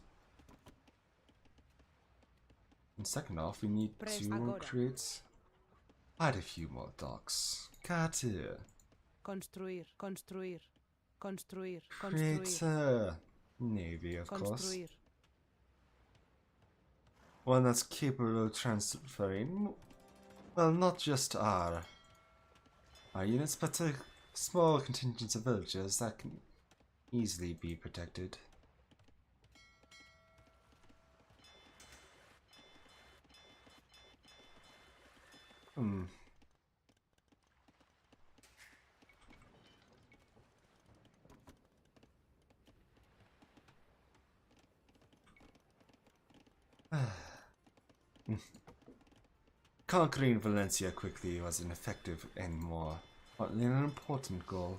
And second off, we need to create quite a few more docks. Got it. Construir. Create a navy, of course. One that's capable of transferring, well, not just our units, but a small contingent of villagers that can easily be protected. Conquering Valencia quickly was an effective and more an important goal.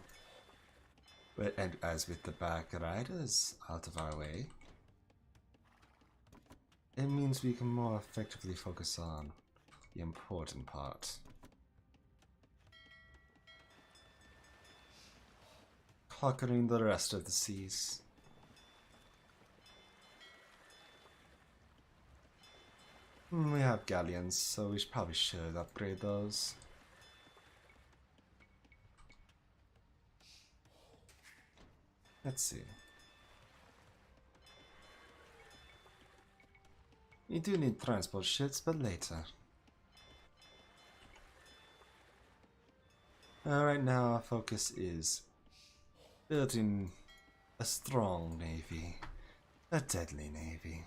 And as with the back riders out of our way, it means we can more effectively focus on the important part. Conquering the rest of the seas. We have galleons, so we probably should upgrade those. Let's see. We do need transport ships, but later. Right now our focus is building a strong navy, a deadly navy.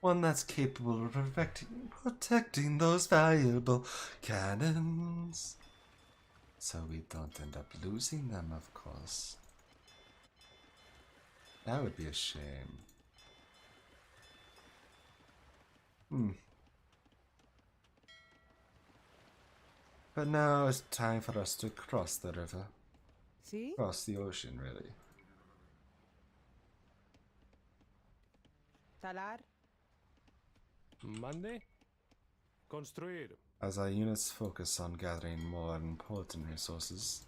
One that's capable of protecting those valuable cannons. So we don't end up losing them, of course. That would be a shame. But now it's time for us to cross the river. See? Cross the ocean, really. Salar. Mande. Construir. As our units focus on gathering more important resources.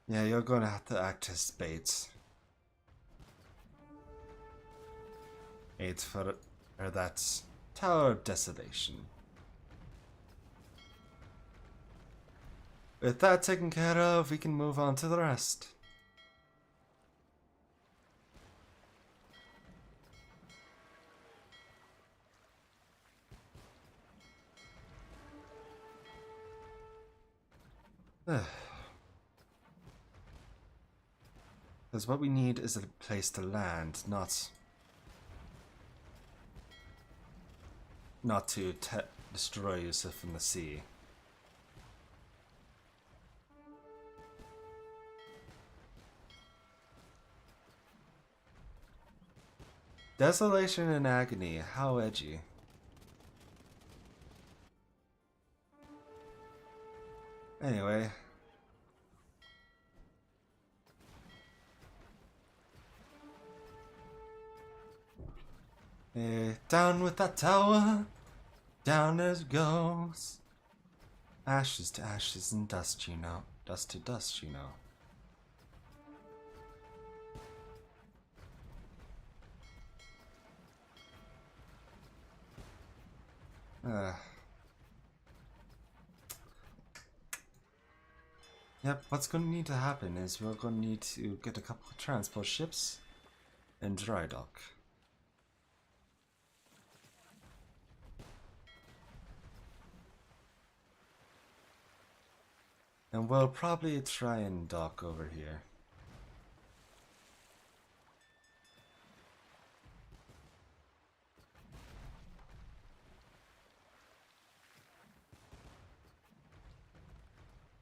Yeah, you're gonna have to act as bait. It's for that Tower of Desolation. With that taken care of, we can move on to the rest. Because what we need is a place to land, not to destroy Yusuf in the sea. Desolation and agony, how edgy. Anyway. Down with that tower, down it goes. Ashes to ashes and dust, you know. Dust to dust, you know. Yep, what's going to need to happen is we're going to need to get a couple of transport ships and dry dock. And we'll probably try and dock over here.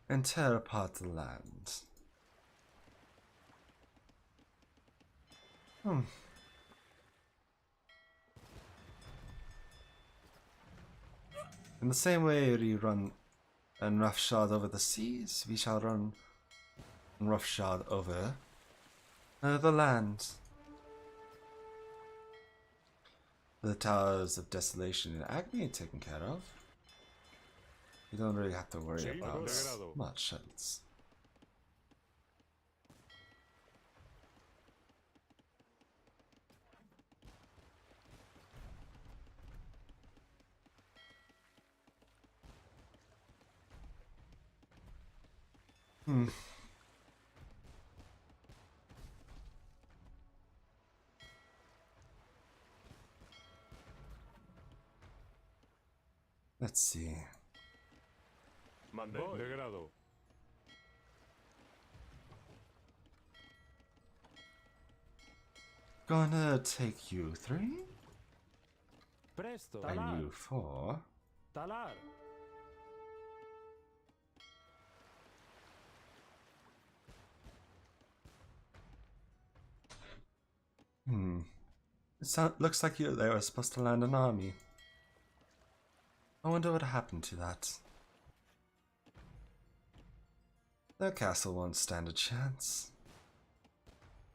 And tear apart the land. In the same way we run and roughshod over the seas, we shall run roughshod over the land. The Towers of Desolation and Agony are taken care of. You don't really have to worry about much else. Let's see. Mande. De grado. Gonna take you 3. Presto. And you 4. Talar. It looks like they were supposed to land an army. I wonder what happened to that. The castle won't stand a chance.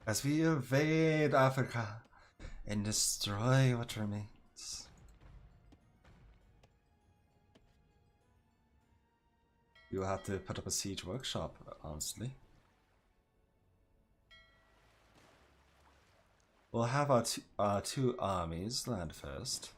As we invade Africa and destroy what remains. You'll have to put up a siege workshop, honestly. We'll have our two armies land first.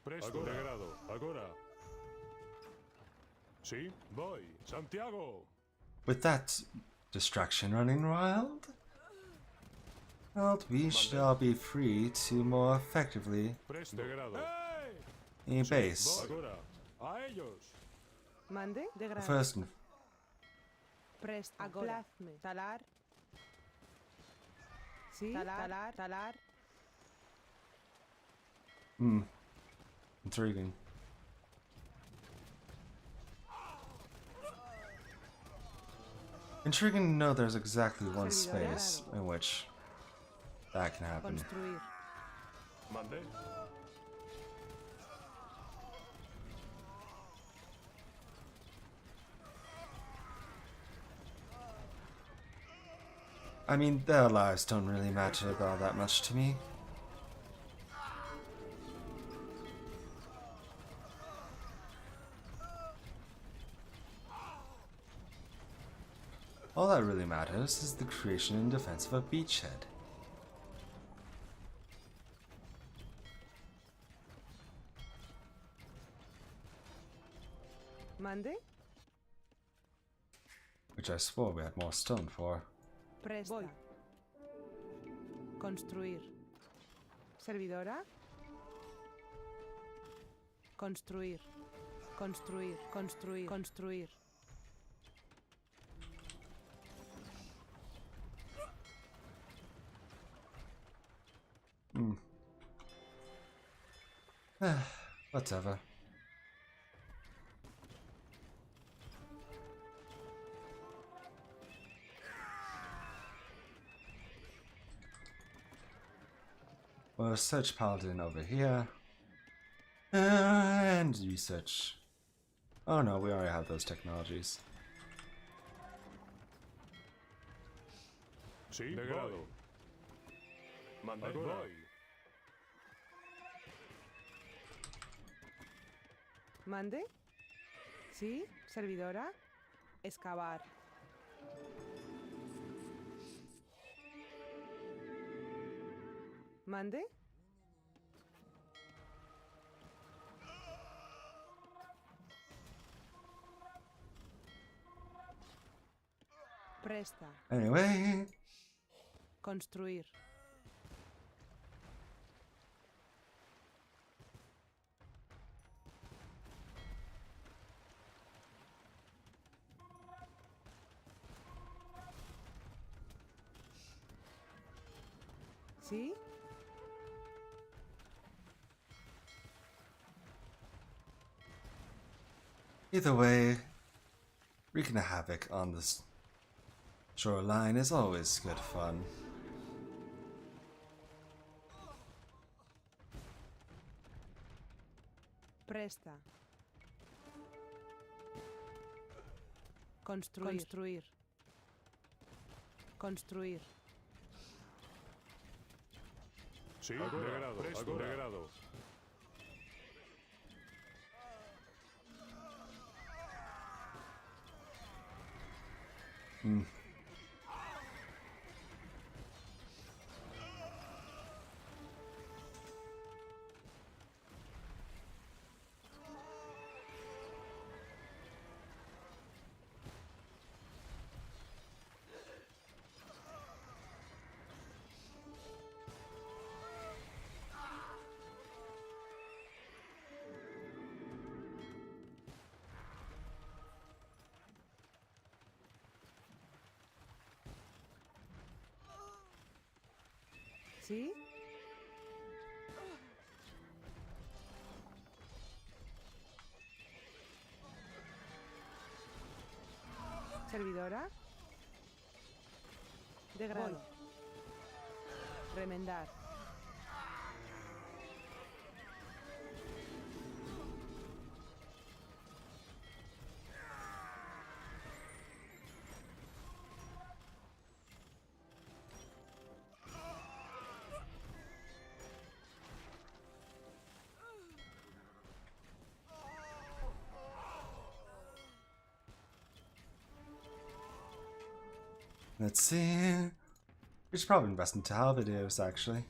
Presto. De grado. Agora. Sí, voy. Santiago. With that distraction running wild, well, we shall be free to more effectively base. Mande de grado. First, Prest agora. Talar. Sí, talar, talar. Intriguing. Intriguing to know there's exactly one space in which that can happen. Construir. Mande. I mean, their lives don't really matter all that much to me. All that really matters is the creation and defense of a beachhead. Mande. Which I swore we had more stone for. Presta. Voy. Construir. Servidora. Construir. Construir. Construir. Construir. Whatever. Well, search paladin over here. And research. Oh no, we already have those technologies. Sí, de grado. Mande. Voy. Mande. Sí, servidora. Excavar. Mande. Presta. Anyway. Construir. ¿Sí? Either way, wreaking havoc on this shoreline is always good fun. Presta. Construir. Construir. Construir. Sí, de grado. Presto, de grado. ¿Sí? Servidora. De grado. Remendar. Let's see. We should probably invest in Tal videos, actually.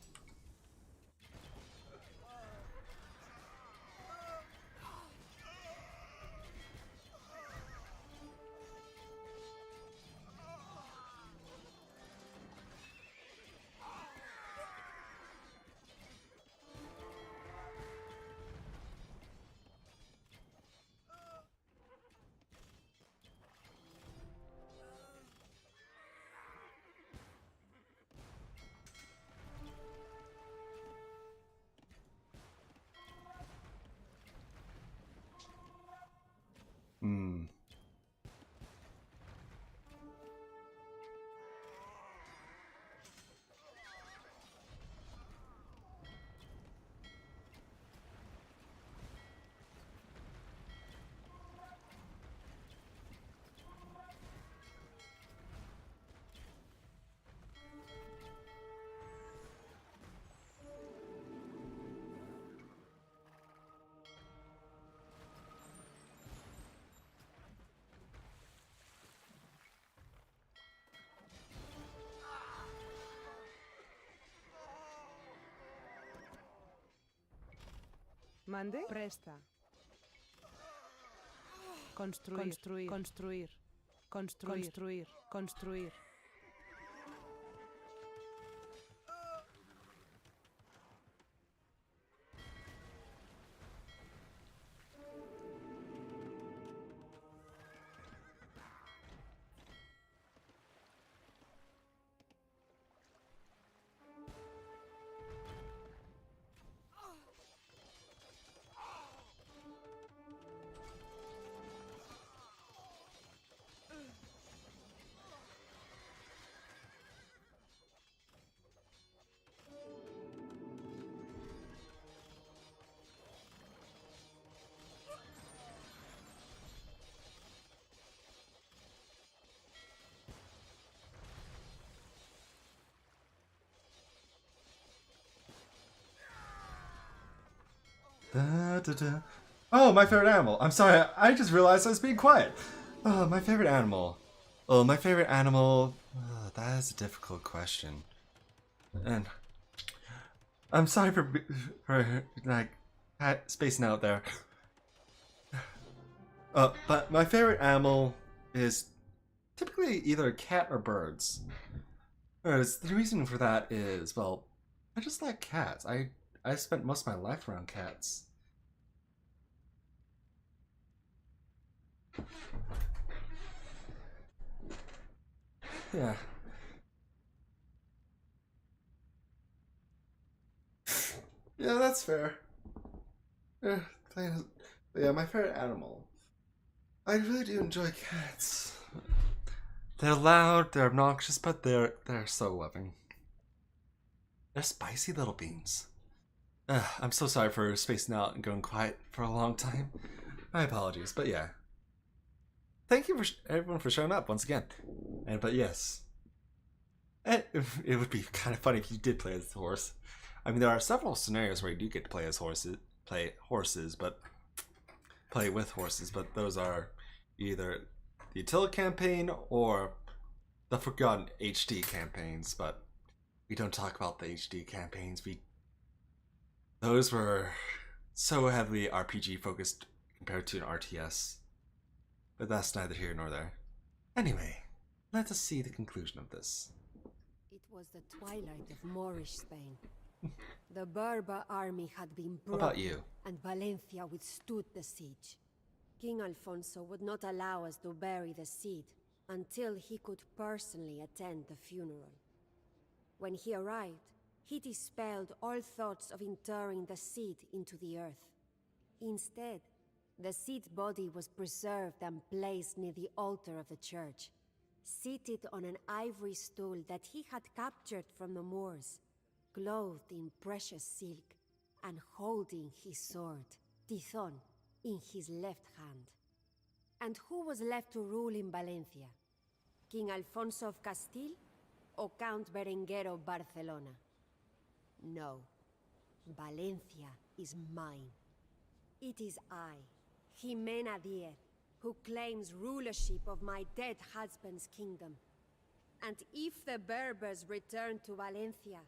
Mande. Presta. Construir. Construir. Construir. Construir. Construir. Construir. Da, da, da. Oh, my favorite animal. I'm sorry, I just realized I was being quiet. Oh, my favorite animal. Oh, my favorite animal. Oh, that is a difficult question. And I'm sorry for like spacing out there. But my favorite animal is typically either cat or birds. The reason for that is, well, I just like cats. I spent most of my life around cats. Yeah. Yeah, that's fair. Yeah, my favorite animal. I really do enjoy cats. They're loud, they're obnoxious, but they're so loving. They're spicy little beans. I'm so sorry for spacing out and going quiet for a long time. My apologies, but yeah. Thank you for everyone for showing up once again. But yes, it would be kind of funny if you did play as a horse. I mean, there are several scenarios where you do get to play as horses, play with horses, but those are either the Attila campaign or the Forgotten HD campaigns. But we don't talk about the HD campaigns. Those were so heavily RPG focused compared to an RTS. But that's neither here nor there. Anyway, let us see the conclusion of this. It was the twilight of Moorish Spain. The Berber army had been What about you? and Valencia withstood the siege. King Alfonso would not allow us to bury the Cid until he could personally attend the funeral. When he arrived, he dispelled all thoughts of interring the Cid into the earth. Instead, the Cid's body was preserved and placed near the altar of the church, seated on an ivory stool that he had captured from the Moors, clothed in precious silk, and holding his sword, Tizon, in his left hand. And who was left to rule in Valencia? King Alfonso of Castile or Count Berenguer of Barcelona? No. Valencia is mine. It is I, Jimena Diez, who claims rulership of my dead husband's kingdom. And if the Berbers return to Valencia,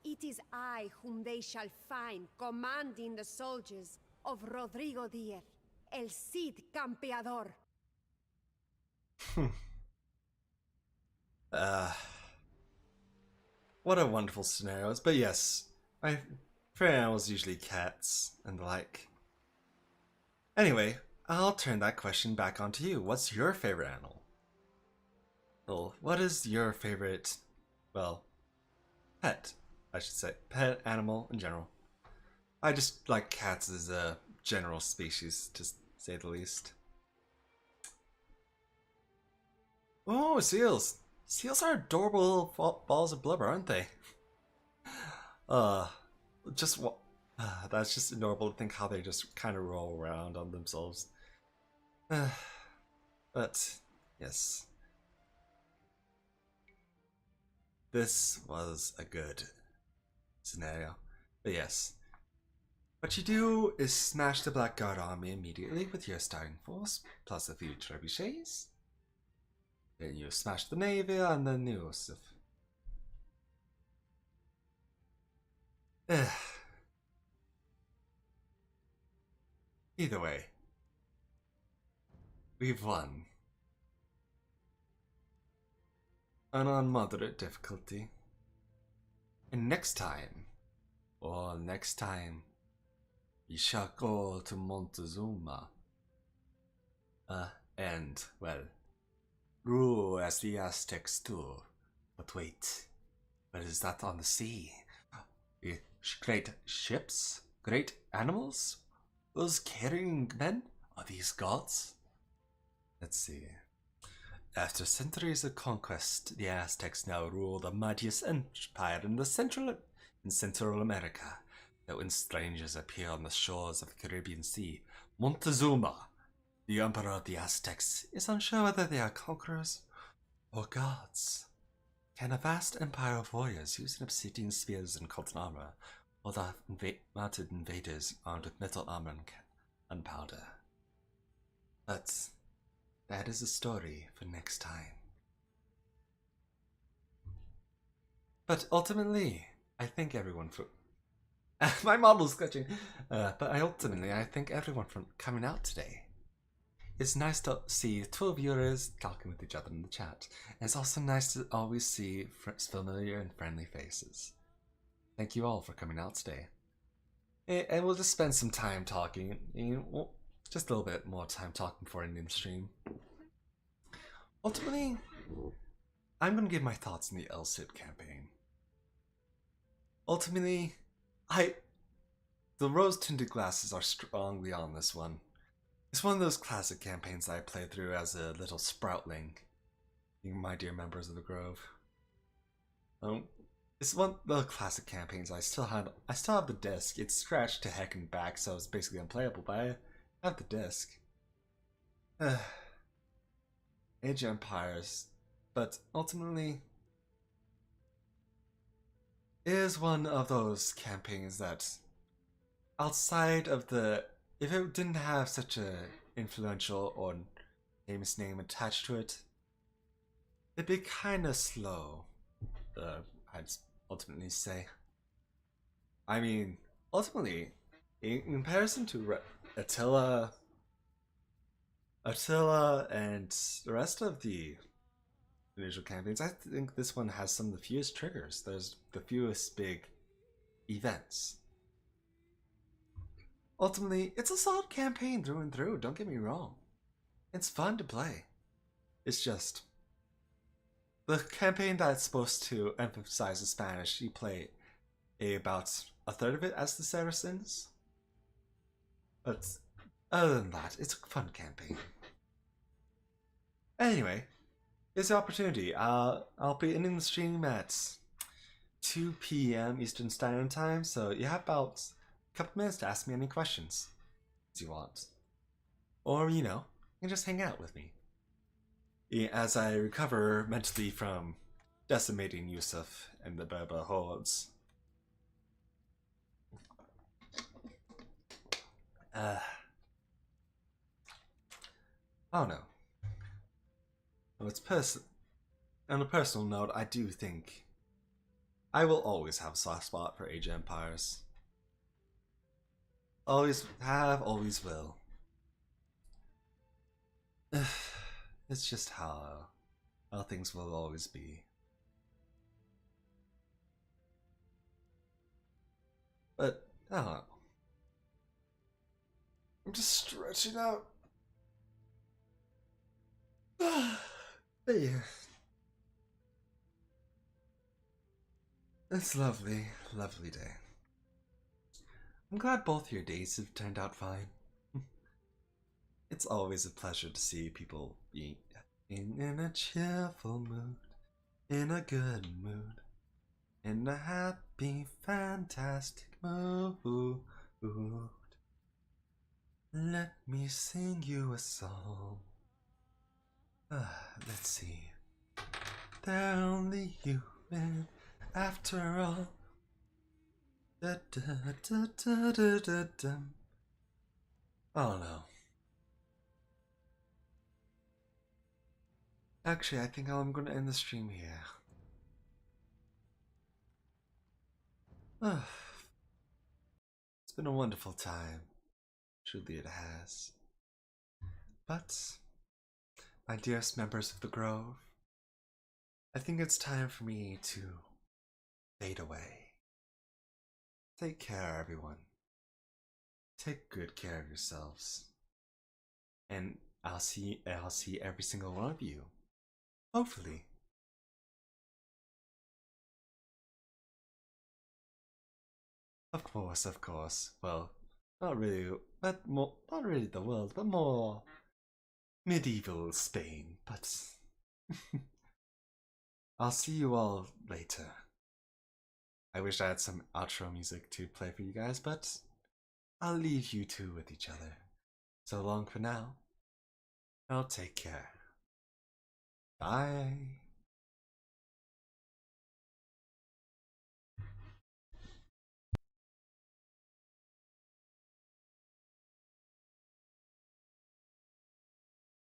it is I whom they shall find commanding the soldiers of Rodrigo Diez, el Cid Campeador. What a wonderful scenarios. But yes, my favorite animals usually cats and the like. Anyway, I'll turn that question back onto you. What's your favorite animal? Well, what is your favorite, well, pet, I should say. Pet animal in general. I just like cats as a general species, to say the least. Oh, seals. Seals are adorable little balls of blubber, aren't they? That's just adorable to think how they just kind of roll around on themselves. But, yes. This was a good scenario. But yes. What you do is smash the Blackguard army immediately with your starting force, plus a few trebuchets. Then you smash the navy and then you Yusuf. Either way, we've won. And on moderate difficulty. And next time, we shall go to Montezuma. And, well, rule as the Aztecs do. But wait, what is that on the sea? Great ships? Great animals? Those carrying men? Are these gods? Let's see. After centuries of conquest, the Aztecs now rule the mightiest empire in Central America. That when strangers appear on the shores of the Caribbean Sea, Montezuma, the emperor of the Aztecs, is unsure whether they are conquerors or gods. Can a vast empire of warriors using obsidian spears and cotton armor hold off mounted invaders armed with metal armor and gunpowder? But that is a story for next time. But ultimately, I thank everyone for... My model's glitching. But I thank everyone for coming out today. It's nice to see two viewers talking with each other in the chat. And it's also nice to always see familiar and friendly faces. Thank you all for coming out today. And we'll just spend some time talking. Just a little bit more time talking before ending the stream. Ultimately, I'm going to give my thoughts on the El Cid campaign. Ultimately, the rose-tinted glasses are strongly on this one. It's one of those classic campaigns that I played through as a little sproutling. My dear members of the Grove. It's one of the classic campaigns I still have the disc. It's scratched to heck and back, so it's basically unplayable, but I have the disc. Age of Empires. But ultimately, it is one of those campaigns that, outside of the... If it didn't have such a influential or famous name attached to it, it'd be kind of slow, I'd ultimately say. I mean, ultimately, in comparison to Attila and the rest of the individual campaigns, I think this one has some of the fewest triggers. There's the fewest big events. Ultimately, it's a solid campaign through and through, don't get me wrong. It's fun to play. It's just... the campaign that's supposed to emphasize the Spanish, you play about a third of it as the Saracens. But other than that, it's a fun campaign. Anyway, here's the opportunity. I'll be ending the stream at 2 p.m. Eastern Standard Time, so you have about couple minutes to ask me any questions as you want. Or, you can just hang out with me. As I recover mentally from decimating Yusuf and the Berber hordes. I don't know. Well, on a personal note, I do think I will always have a soft spot for Age of Empires. Always have, always will. It's just how things will always be. But, I don't know. I'm just stretching out. But yeah. It's lovely, lovely day. I'm glad both your days have turned out fine. It's always a pleasure to see people being in a cheerful mood, in a good mood, in a happy, fantastic mood. Let me sing you a song. Let's see. They're only human after all. Da, da, da, da, da, da, da. Oh no. Actually, I think I'm gonna end the stream here. It's been a wonderful time. Truly it has. But, my dearest members of the Grove, I think it's time for me to fade away. Take care, everyone. Take good care of yourselves. And I'll see every single one of you. Hopefully. Of course. Well, not really the world, but more medieval Spain. But I'll see you all later. I wish I had some outro music to play for you guys, but I'll leave you two with each other. So long for now. I'll take care. Bye.